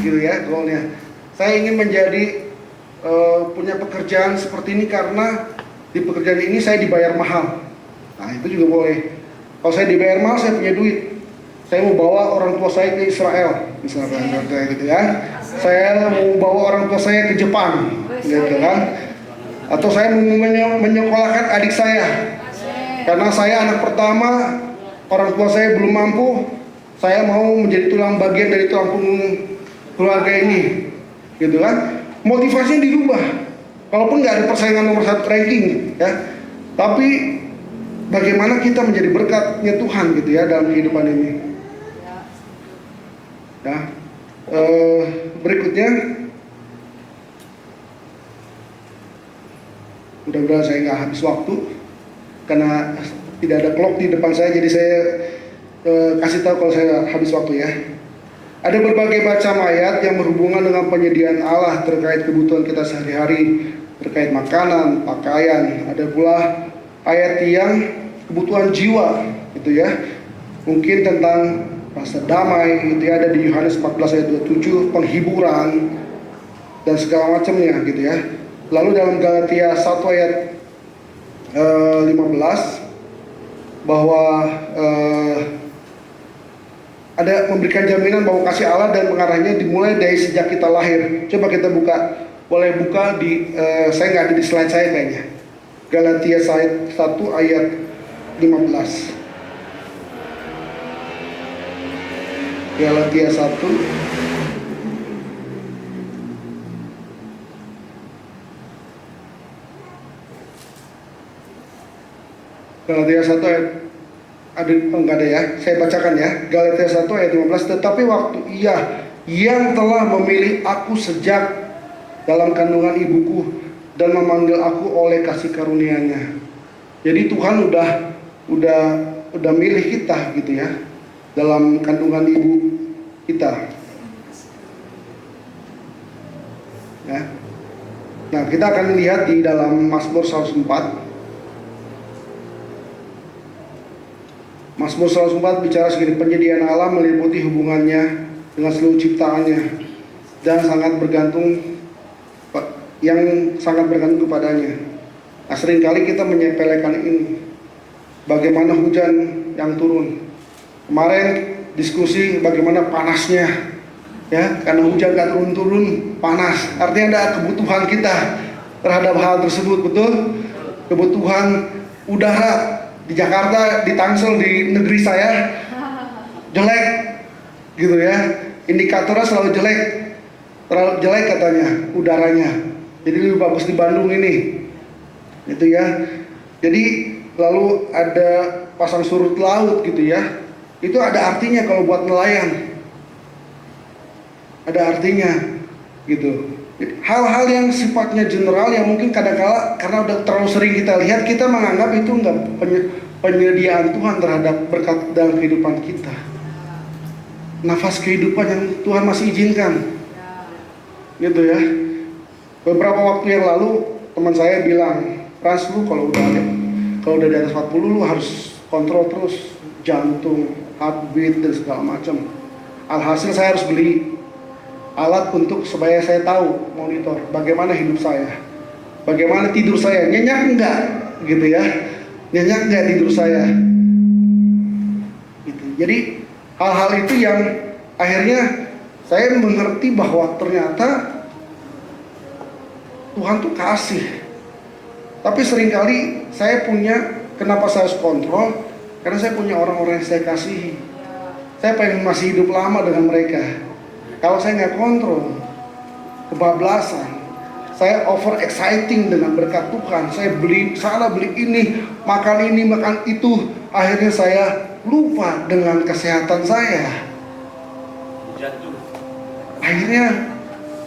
gitu ya goalnya. Saya ingin menjadi punya pekerjaan seperti ini karena di pekerjaan ini saya dibayar mahal. Nah, itu juga boleh. Kalau saya dibayar mahal, saya punya duit, saya mau bawa orang tua saya ke Israel, misalnya gitu kan. Saya mau bawa orang tua saya ke Jepang, gitu kan. Atau saya mau menyekolahkan adik saya, karena saya anak pertama, orang tua saya belum mampu. saya mau menjadi tulang bagian dari tulang punggung keluarga ini, gitu kan? Motivasinya dirubah. Walaupun nggak ada persaingan nomor satu ranking, ya, tapi bagaimana kita menjadi berkatnya Tuhan, gitu ya, dalam kehidupan ini. Ya, berikutnya, mudah-mudahan saya nggak habis waktu karena tidak ada clock di depan saya, jadi saya kasih tahu kalau saya habis waktu ya. Ada berbagai macam ayat yang berhubungan dengan penyediaan Allah terkait kebutuhan kita sehari-hari, terkait makanan, pakaian. Ada pula ayat yang kebutuhan jiwa, gitu ya. Mungkin tentang rasa damai, gitu ya, ada di Yohanes 14 ayat 27, penghiburan dan segala macamnya, gitu ya. Lalu dalam Galatia 1 ayat 15 bahwa ada memberikan jaminan bahwa kasih Allah dan pengarahnya dimulai dari sejak kita lahir. Coba kita buka, boleh buka di saya nggak ada di slide saya kayaknya. Galatia 1 ayat 15. Galatia 1 Galatia 1 ayat enggak ada ya, saya bacakan ya. Galatia 1 ayat 15, tetapi waktu Ia yang telah memilih aku sejak dalam kandungan ibuku dan memanggil aku oleh kasih karunia-Nya. Jadi Tuhan udah milih kita, gitu ya, dalam kandungan ibu kita. Ya. Nah, kita akan lihat di dalam Mazmur 104. Mazmur 104 bicara segini, penyediaan Allah meliputi hubungannya dengan seluruh ciptaannya dan sangat bergantung kepadanya. Nah, seringkali kita menyepelekan ini. Bagaimana hujan yang turun. Kemarin diskusi bagaimana panasnya, ya, karena hujan gak turun-turun, panas. Artinya ada kebutuhan kita terhadap hal tersebut, betul? Kebutuhan udara. Di Jakarta, di Tangsel, di negeri saya jelek, gitu ya. Indikatornya selalu jelek, terlalu jelek katanya udaranya. Jadi lebih bagus di Bandung ini, gitu ya. Jadi lalu ada pasang surut laut, gitu ya. Itu ada artinya kalau buat nelayan, ada artinya, gitu. Hal-hal yang sifatnya general yang mungkin kadang-kala karena udah terlalu sering kita lihat, kita menganggap itu enggak penyediaan Tuhan terhadap berkat dalam kehidupan kita. Nafas kehidupan yang Tuhan masih izinkan, gitu ya. Beberapa waktu yang lalu teman saya bilang, Ras, lu kalau udah di atas 40 lu harus kontrol terus jantung, heartbeat dan segala macam. Alhasil saya harus beli alat untuk supaya saya tahu, monitor bagaimana hidup saya, bagaimana tidur saya, nyenyak enggak, gitu ya, nyenyak enggak tidur saya, gitu. Jadi hal-hal itu yang akhirnya saya mengerti bahwa ternyata Tuhan tuh kasih. Tapi seringkali saya punya, kenapa saya harus kontrol? Karena saya punya orang-orang yang saya kasihi. Saya pengen masih hidup lama dengan mereka. Kalau saya nggak kontrol, kebablasan, saya over exciting dengan berkat Tuhan. Saya beli sana, beli ini, makan itu. Akhirnya saya lupa dengan kesehatan saya. Akhirnya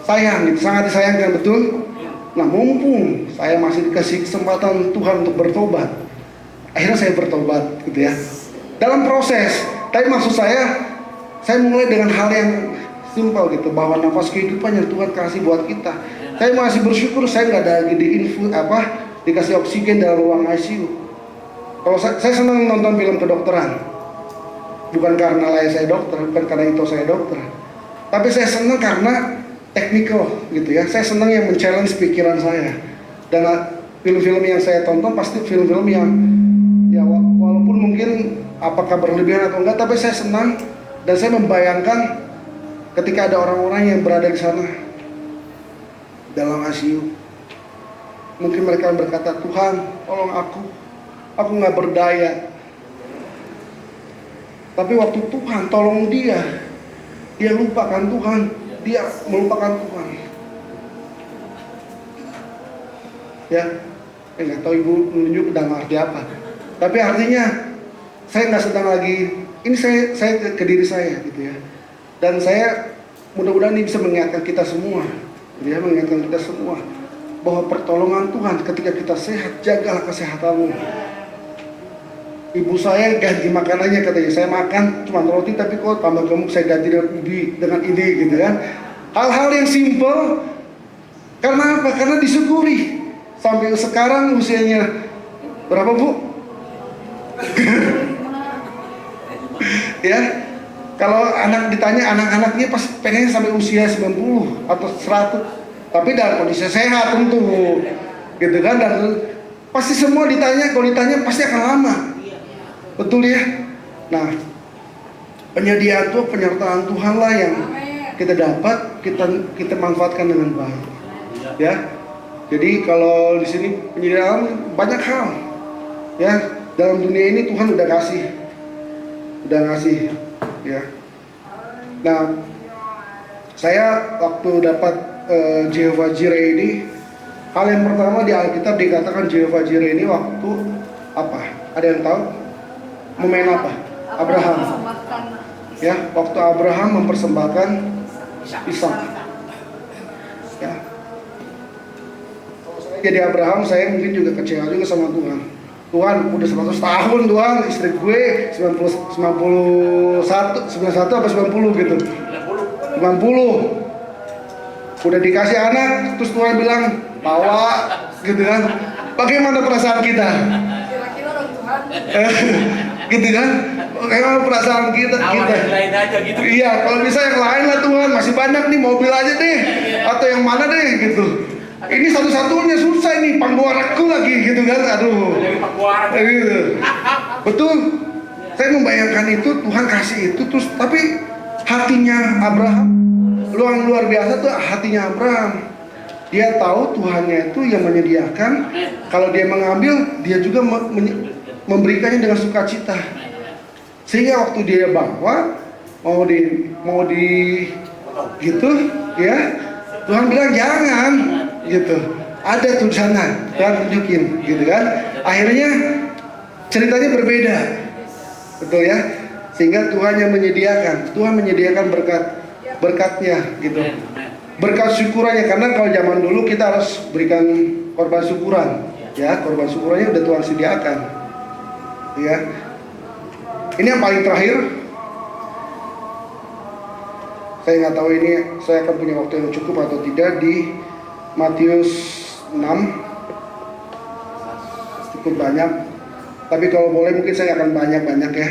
sayang, sangat disayangkan, betul. Nah, mumpung saya masih dikasih kesempatan Tuhan untuk bertobat, akhirnya saya bertobat, gitu ya. Dalam proses, tapi maksud saya mulai dengan hal yang simpel, gitu, bahwa nafas kehidupan yang Tuhan kasih buat kita. Saya masih bersyukur saya nggak ada lagi dikasih oksigen dalam ruang ICU. Kalau saya senang nonton film kedokteran, bukan karena ayah saya dokter, bukan karena itu saya dokter, tapi saya senang karena technical, gitu ya. Saya senang yang men-challenge pikiran saya. Dan film-film yang saya tonton pasti film-film yang ya walaupun mungkin apakah berlebihan atau enggak, tapi saya senang dan saya membayangkan ketika ada orang-orang yang berada di sana dalam ICU. Mungkin mereka berkata, Tuhan, tolong aku nggak berdaya. Tapi waktu Tuhan tolong dia lupakan Tuhan, dia melupakan Tuhan. Ya, nggak tahu ibu menunjuk dalam arti apa. Tapi artinya saya nggak sedang lagi, ini saya ke diri saya gitu ya. Dan saya mudah-mudahan ini bisa mengingatkan kita semua, gitu ya, mengingatkan kita semua bahwa pertolongan Tuhan ketika kita sehat, jagalah kesehatanmu. Ibu saya ganti makanannya, katanya saya makan cuma roti tapi kok tambah gemuk, saya ganti dengan ubi, dengan ini gitu kan. Hal-hal yang simple. Karena apa? Karena disyukuri. Sampai sekarang usianya berapa Bu? Ya, kalau anak ditanya, anak-anaknya pas pengen sampai usia 90 atau 100, tapi dalam kondisi sehat tentu, gitu kan. Dan pasti semua ditanya, kalau ditanya pasti akan lama. Betul ya? Nah, penyediaan Tuhan, penyertaan Tuhan lah yang kita dapat, kita manfaatkan dengan baik. Ya, jadi kalau di sini penyediaan banyak hal. Ya, dalam dunia ini Tuhan udah ngasih, ya. Nah, saya waktu dapat Jehovah Jireh ini, hal yang pertama di Alkitab dikatakan Jehovah Jireh ini waktu apa? Ada yang tahu? Momen apa? Abraham. Ya, waktu Abraham mempersembahkan Ishak. Ya. Kalau saya jadi Abraham, saya mungkin juga kecewa juga sama Tuhan. Tuhan, udah 100 tahun Tuhan, istri gue 91 apa 90 gitu. 90. Udah dikasih anak, terus Tuhan bilang, bawa gitu kan. Bagaimana perasaan kita? Gitu kan? Bagaimana perasaan kita? Lain aja gitu. Iya, kalau bisa yang lain lah Tuhan, masih banyak nih, mobil aja deh, atau yang mana deh gitu. Ini satu-satunya susah nih, pangguaraku lagi gitu kan, aduh. Gitu. Betul. Saya membayangkan itu, Tuhan kasih itu, terus tapi hatinya Abraham luar biasa tuh, hatinya Abraham. Dia tahu Tuhannya itu yang menyediakan. Kalau dia mengambil, dia juga memberikannya dengan sukacita. Sehingga waktu dia bawa mau di gitu, ya Tuhan bilang jangan, gitu. Ada tuh di sana, Tuhan tunjukin, gitu kan. Akhirnya ceritanya berbeda, betul ya. Sehingga Tuhan yang menyediakan, Tuhan menyediakan berkatnya, gitu. Berkat syukurannya, karena kalau zaman dulu kita harus berikan korban syukuran, ya, korban syukurannya udah Tuhan sediakan, ya. Ini yang paling terakhir. Saya nggak tahu ini saya akan punya waktu yang cukup atau tidak. Di Matius 6 cukup banyak, tapi kalau boleh mungkin saya akan banyak ya.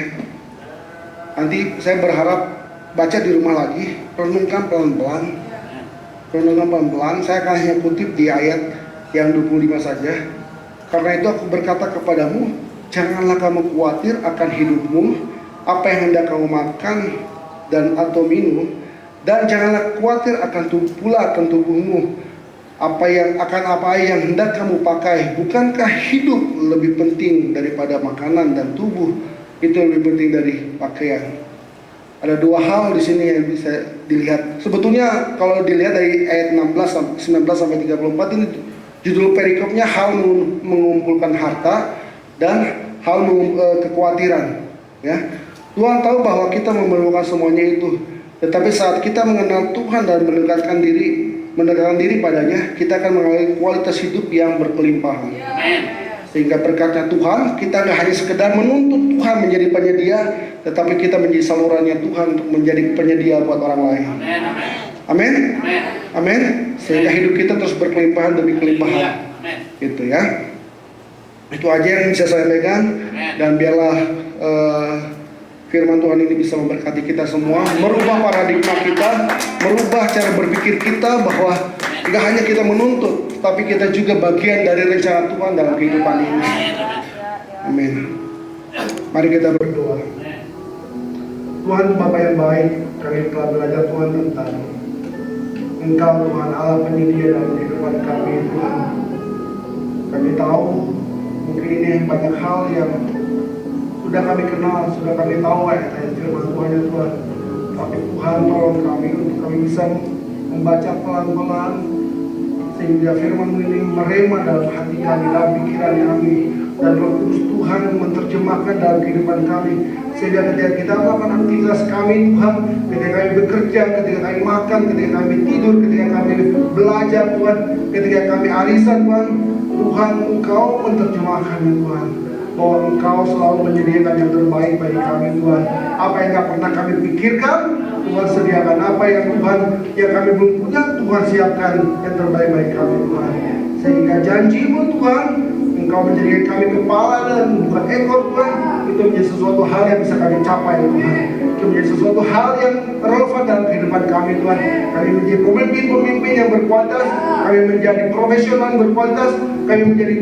Nanti saya berharap baca di rumah lagi, renungkan pelan-pelan. Saya akan hanya kutip di ayat yang 25 saja. Karena itu aku berkata kepadamu, janganlah kamu khawatir akan hidupmu, apa yang hendak kamu makan dan atau minum, dan janganlah khawatir akan tubuhmu, apa yang hendak kamu pakai. Bukankah hidup lebih penting daripada makanan dan tubuh itu lebih penting dari pakaian? Ada dua hal di sini yang bisa dilihat. Sebetulnya kalau dilihat dari ayat 19 sampai 34 ini judul perikopnya hal mengumpulkan harta dan hal kekhawatiran. Ya, Tuhan tahu bahwa kita memerlukan semuanya itu. Tetapi saat kita mengenal Tuhan dan mendekatkan diri padanya, kita akan mengalami kualitas hidup yang berkelimpahan. Sehingga berkatnya Tuhan, kita nggak hanya sekedar menuntut Tuhan menjadi penyedia, tetapi kita menjadi salurannya Tuhan untuk menjadi penyedia buat orang lain. Amin. Amin. Sehingga hidup kita terus berkelimpahan demi kelimpahan. Gitu ya. Itu aja yang bisa saya pegang, dan biarlah firman Tuhan ini bisa memberkati kita semua, merubah paradigma kita, merubah cara berpikir kita bahwa tidak hanya kita menuntut, tapi kita juga bagian dari rencana Tuhan dalam kehidupan ini. Amin. Mari kita berdoa. Tuhan Bapa yang baik, kami telah belajar Tuhan tentang Engkau Tuhan Allah penyedia dalam kehidupan kami Tuhan. Kami tahu mungkin ini banyak hal yang sudah kami kenal, sudah kami tahu firman Tuhan ya Tuhan. Tapi Tuhan tolong kami untuk kami bisa membaca pelan-pelan sehingga firman ini merema dalam hati kami, dalam pikiran kami, dan Roh Kudus Tuhan menerjemahkan dalam kehidupan kami, sehingga ketika kita melakukan aktivitas kami Tuhan, ketika kami bekerja, ketika kami makan, ketika kami tidur, ketika kami belajar Tuhan, ketika kami arisan Tuhan, Tuhan Engkau menerjemahkan ya Tuhan, bahwa Engkau selalu menyediakan yang terbaik bagi kami Tuhan. Apa yang gak pernah kami pikirkan, Tuhan sediakan. Apa yang kami belum punya, Tuhan siapkan yang terbaik bagi kami Tuhan. Sehingga janji-Mu Tuhan, Engkau menjadikan kami kepala dan bukan ekor Tuhan. Itu menjadi sesuatu hal yang bisa kami capai Tuhan. Itu menjadi sesuatu hal yang relevan dalam kehidupan kami Tuhan. Kami menjadi pemimpin-pemimpin yang berkualitas, kami menjadi profesional yang berkualitas, kami menjadi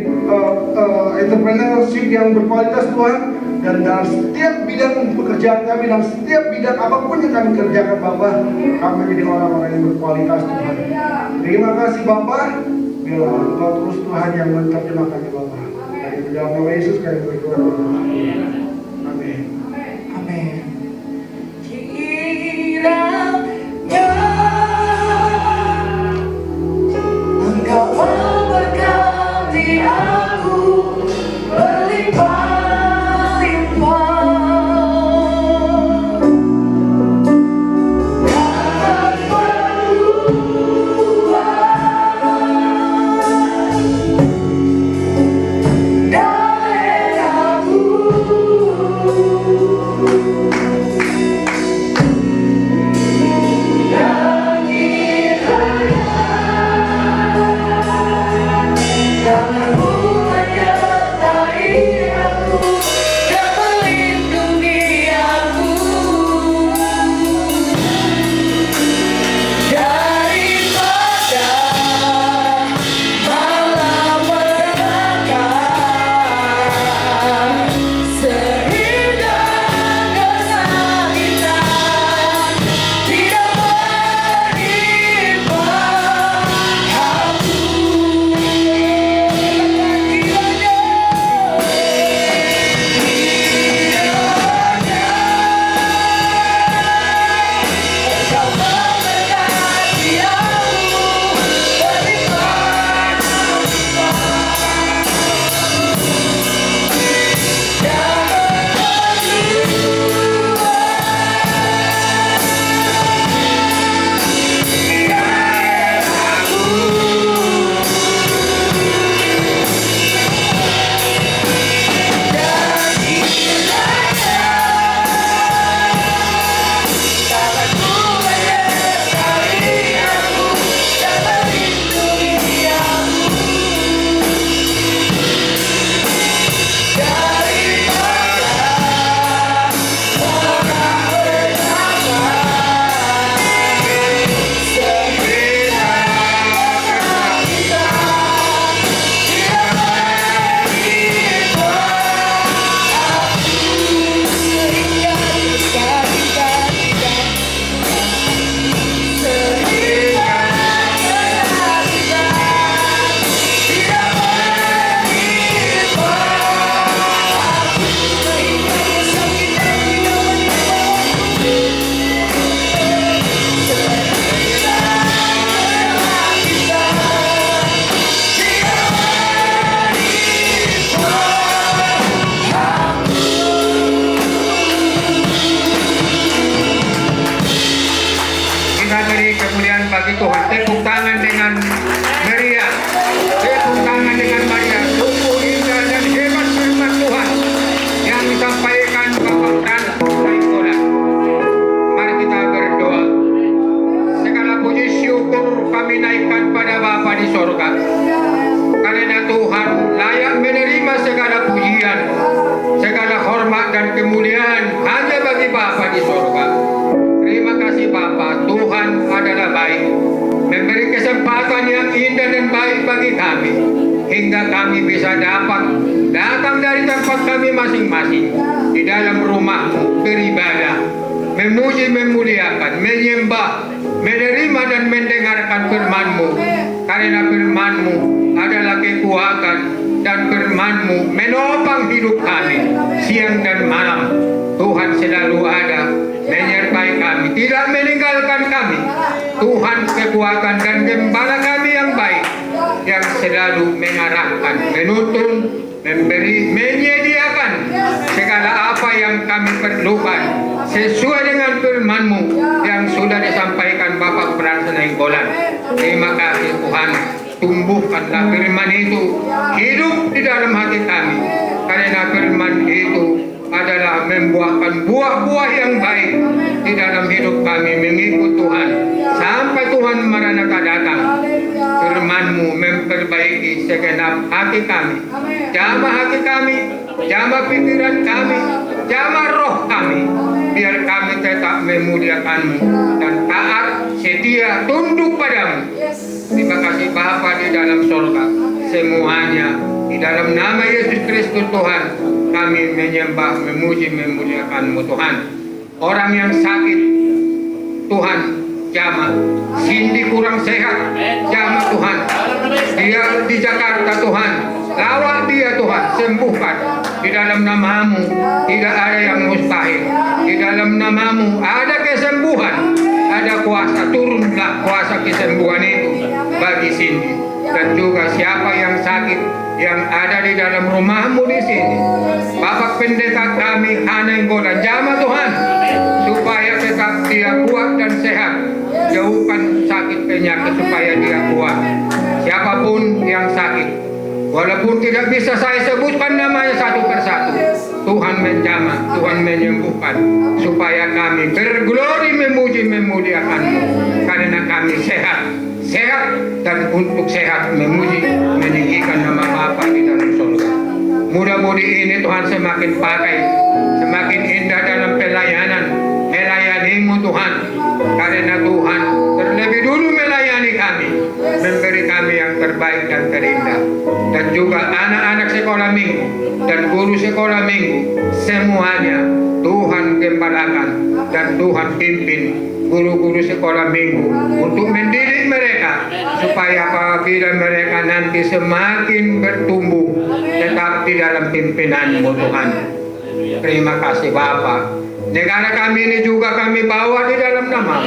entrepreneurship yang berkualitas Tuhan. Dan dalam setiap bidang pekerjaan kami, dalam setiap bidang apapun yang kami kerjakan Bapa, kami menjadi orang-orang yang berkualitas Tuhan. Terima kasih Bapa. Bila Engkau terus Tuhan yang menerjemahkannya Bapa. Dari dalam nama Yesus kami berdoa. Amin. Amin. Kiranya Engkau memberkati aku berlimpah-limpah. bagi Tuhan. Tepuk tangan dengan meriah. Tepuk tangan dengan meriah. Sungguh indah dan hebat firman Tuhan yang disampaikan Bapak Pras Nainggolan. Mari kita berdoa. Segala puji syukur kami naikkan pada Bapa di sorga. Karena Tuhan layak menerima segala pujian, segala hormat dan kemuliaan hanya bagi Bapa di sorga. Terima kasih Bapa, Tuhan adalah baik, memberi kesempatan yang indah dan baik bagi kami, hingga kami bisa dapat datang dari tempat kami masing-masing di dalam rumah-Mu beribadah, memuji, memuliakan, menyembah, menerima dan mendengarkan firman-Mu. Karena firman-Mu adalah kekuatan dan firman-Mu menopang hidup kami. siang dan malam. Tuhan selalu ada menyertai kami, tidak meninggalkan kami. Tuhan kekuatan dan gembala kami yang baik, yang selalu mengarahkan, menuntun, memberi, menyediakan segala apa yang kami perlukan sesuai dengan firman-Mu yang sudah disampaikan Bapak Frans Nainggolan. Terima kasih Tuhan, tumbuhkanlah firman itu hidup di dalam hati kami, karena firman itu adalah membuahkan buah-buah yang baik di dalam hidup kami mengikut Tuhan sampai Tuhan Maranatha datang. Firman-Mu memperbaiki segenap hati kami, jamah hati kami, jamah pikiran kami, jamah roh kami, biar kami tetap memuliakan-Mu dan taat, setia, tunduk padamu. Terima kasih Bapa di dalam surga, semuanya di dalam nama Yesus Kristus Tuhan kami menyembah, memuji, memuliakan-Mu Tuhan. Orang yang sakit Tuhan jamah, Cindy kurang sehat jamah Tuhan, dia di Jakarta Tuhan, lawat dia Tuhan, sembuhkan di dalam nama-Mu. Tidak ada yang mustahil, di dalam nama-Mu ada kesembuhan, ada kuasa. Turunlah kuasa kesembuhan itu bagi Cindy dan juga siapa yang sakit yang ada di dalam rumah-Mu di sini. Bapak Pendeta kami Nainggolan, jamah Tuhan supaya tetap dia kuat dan sehat. Jauhkan sakit penyakit supaya dia kuat. Siapapun yang sakit, walaupun tidak bisa saya sebutkan namanya satu persatu, Tuhan menjamah, Tuhan menyembuhkan supaya kami berglori memuji memuliakan-Mu, karena kami sehat dan untuk sehat memuji meninggikan nama Bapa di dalam surga. Mudah-mudi ini Tuhan semakin pakai, semakin indah dalam pelayanan, melayani-Mu Tuhan, karena Tuhan terlebih dulu melayani kami, memberi kami yang terbaik dan terindah. Dan juga anak-anak sekolah minggu dan guru sekolah minggu, semuanya Tuhan gembalakan dan Tuhan pimpin guru-guru sekolah minggu untuk mendidik mereka supaya apabila mereka nanti semakin bertumbuh tetap di dalam pimpinan-Mu Tuhan. Terima kasih Bapa. Negara kami ini juga kami bawa di dalam nama,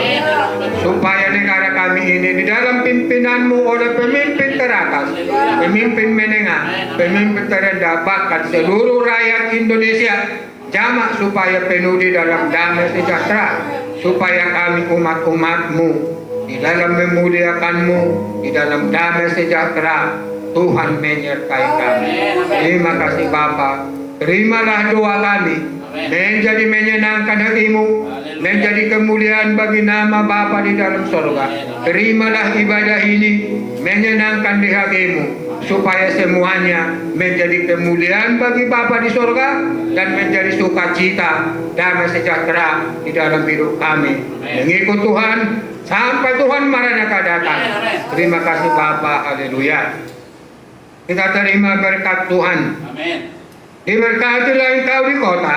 supaya negara kami ini di dalam pimpinan-Mu oleh pemimpin teratas, pemimpin menengah, pemimpin terendah, bahkan seluruh rakyat Indonesia jamak supaya penuh di dalam damai sejahtera, supaya kami umat-umat-Mu di dalam memuliakan-Mu, di dalam damai sejahtera. Tuhan menyertai kami. Terima kasih Bapa. Terimalah doa kami, menjadi menyenangkan hati-Mu, menjadi kemuliaan bagi nama Bapa di dalam surga. Terimalah ibadah ini menyenangkan di hati-Mu, supaya semuanya menjadi kemuliaan bagi Bapa di surga dan menjadi sukacita, damai sejahtera di dalam hidup kami. Mengikut Tuhan sampai Tuhan Maranatha datang. Terima kasih Bapa. Haleluya. Kita terima berkat Tuhan. Diberkatilah engkau di kota,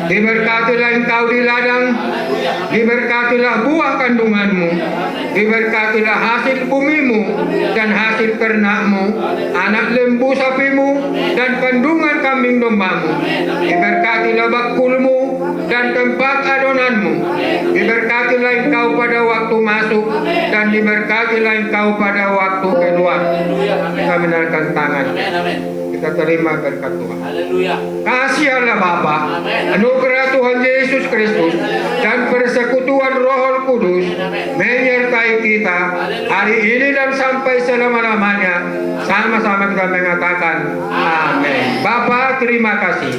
diberkatilah engkau di ladang, diberkatilah buah kandungan-Mu, diberkatilah hasil bumi-Mu dan hasil ternak-Mu, anak lembu sapi-Mu dan kandungan kambing domba-Mu. Diberkatilah bakul-Mu dan tempat adonan-Mu. Diberkatilah engkau pada waktu masuk dan diberkatilah engkau pada waktu keluar. Kita menarikkan tangan. Kita terima berkat Tuhan. Kasih Allah Bapa, anugerah Tuhan Yesus Kristus dan persekutuan Roh Kudus menyertai kita hari ini dan sampai selama-lamanya. Sama-sama kita mengatakan amin. Bapa, terima kasih.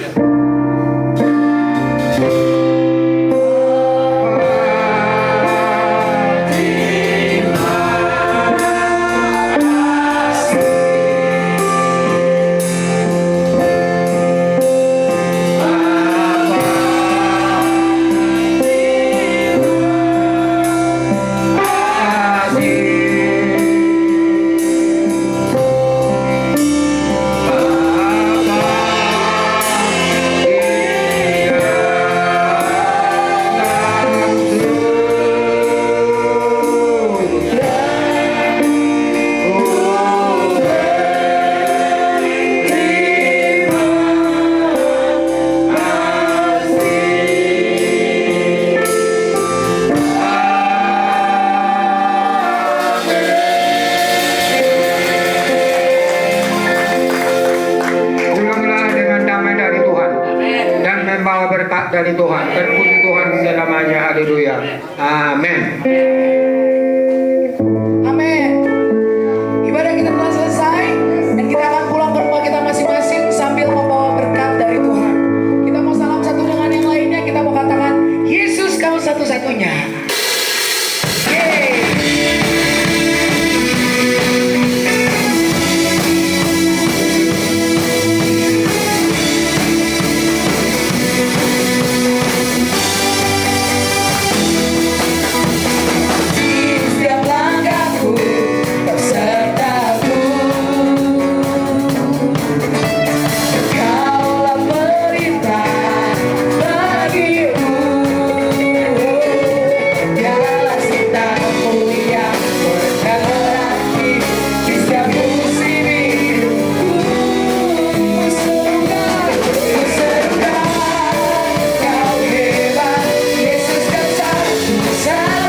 berkat dari Tuhan. Terpuji Tuhan selamanya. Haleluya. Amin. Amin. Ibadah kita telah selesai dan kita akan pulang ke rumah kita masing-masing sambil membawa berkat dari Tuhan. Kita mau salam satu dengan yang lainnya, kita mau katakan, Yesus kau satu-satunya. Yeay. Setiap langkahku kau sertaku, kaulah perintah bagiku, biarlah cintamu yang berarti di setiap musim hidupku. Kuserukan kau hebat, Yesus kau satu-satunya.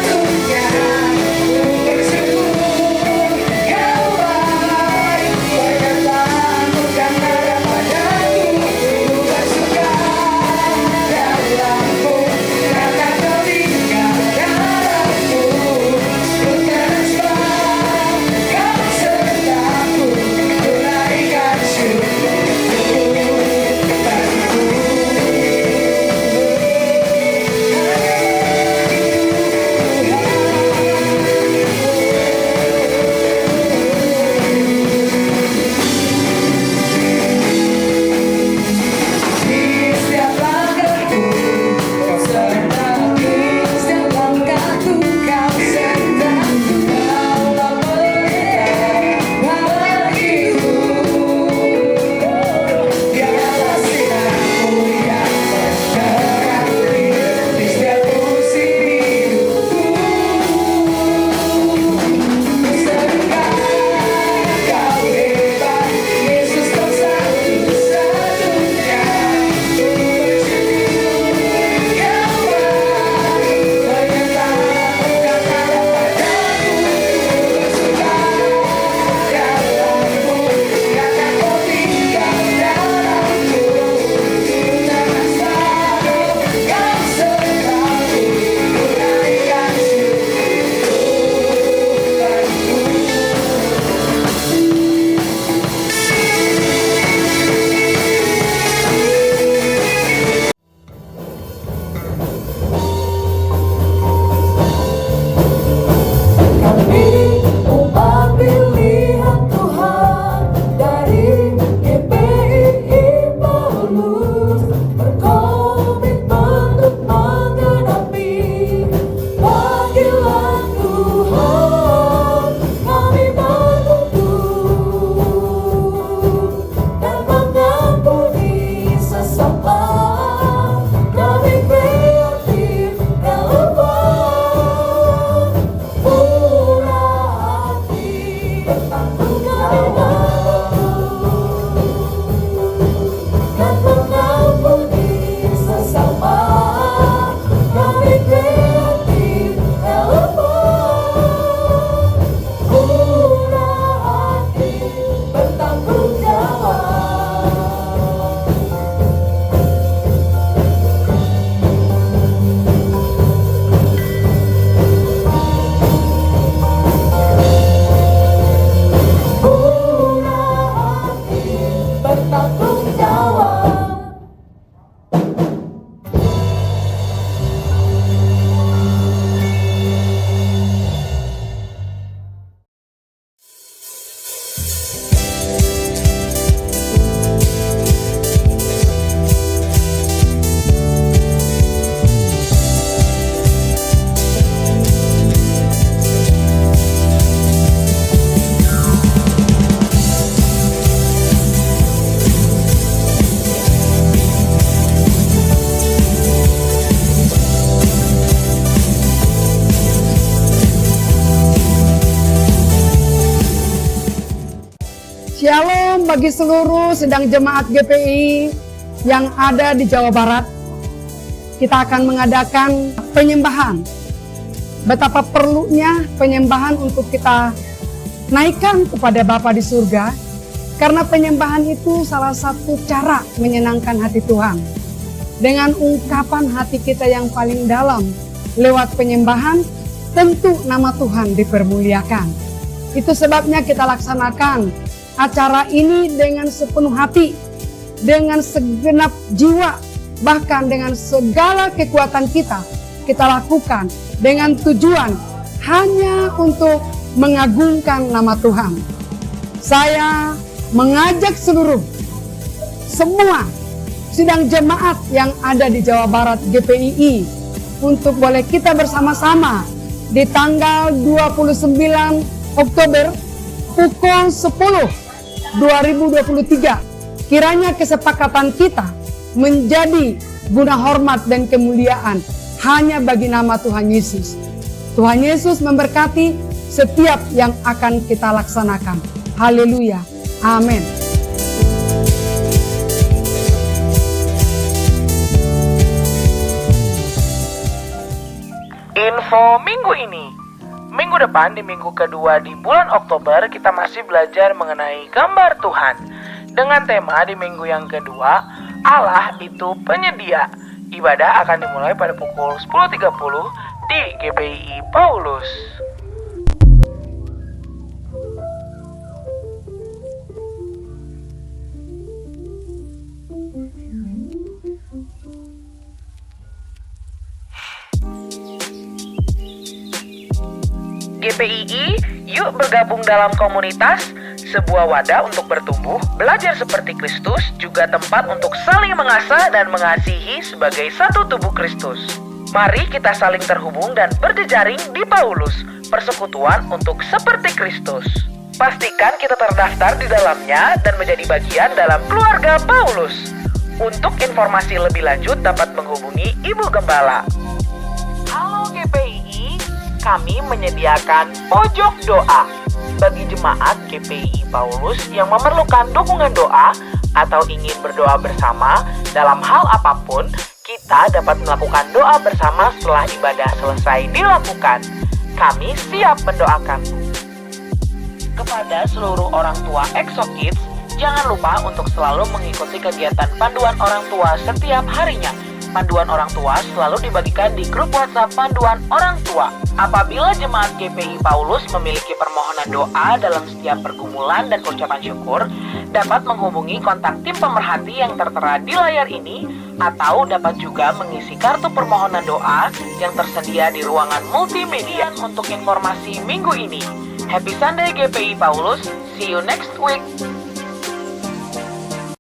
Shalom bagi seluruh sedang jemaat GPI yang ada di Jawa Barat. Kita akan mengadakan penyembahan. Betapa perlunya penyembahan untuk kita naikkan kepada Bapa di surga. Karena penyembahan itu salah satu cara menyenangkan hati Tuhan. dengan ungkapan hati kita yang paling dalam. Lewat penyembahan, tentu nama Tuhan dipermuliakan. Itu sebabnya kita laksanakan acara ini dengan sepenuh hati, dengan segenap jiwa, bahkan dengan segala kekuatan kita lakukan dengan tujuan hanya untuk mengagungkan nama Tuhan. Saya mengajak semua sidang jemaat yang ada di Jawa Barat GPII untuk boleh kita bersama-sama di tanggal 29 Oktober pukul 10 2023. Kiranya kesepakatan kita menjadi guna hormat dan kemuliaan hanya bagi nama Tuhan Yesus. Tuhan Yesus memberkati setiap yang akan kita laksanakan. Haleluya. Amin. Info minggu ini. Minggu depan di minggu kedua di bulan Oktober kita masih belajar mengenai gambar Tuhan. Dengan tema di minggu yang kedua, Allah itu penyedia. Ibadah akan dimulai pada pukul 10.30 di GPII Paulus. GPII, yuk bergabung dalam komunitas, sebuah wadah untuk bertumbuh, belajar seperti Kristus, juga tempat untuk saling mengasah dan mengasihi sebagai satu tubuh Kristus. Mari kita saling terhubung dan berjejaring di Paulus, persekutuan untuk seperti Kristus. Pastikan kita terdaftar di dalamnya dan menjadi bagian dalam keluarga Paulus. Untuk informasi lebih lanjut dapat menghubungi Ibu Gembala. Halo GPII, kami menyediakan pojok doa bagi jemaat GPII Paulus yang memerlukan dukungan doa atau ingin berdoa bersama dalam hal apapun. Kita dapat melakukan doa bersama setelah ibadah selesai dilakukan. Kami siap mendoakan. Kepada seluruh orang tua EXO Kids, jangan lupa untuk selalu mengikuti kegiatan panduan orang tua setiap harinya. Panduan orang tua selalu dibagikan di grup WhatsApp panduan orang tua. Apabila jemaat GPII Paulus memiliki permohonan doa dalam setiap pergumulan dan ucapan syukur, dapat menghubungi kontak tim pemerhati yang tertera di layar ini, atau dapat juga mengisi kartu permohonan doa yang tersedia di ruangan multimedia. Untuk informasi minggu ini, Happy Sunday GPII Paulus, see you next week.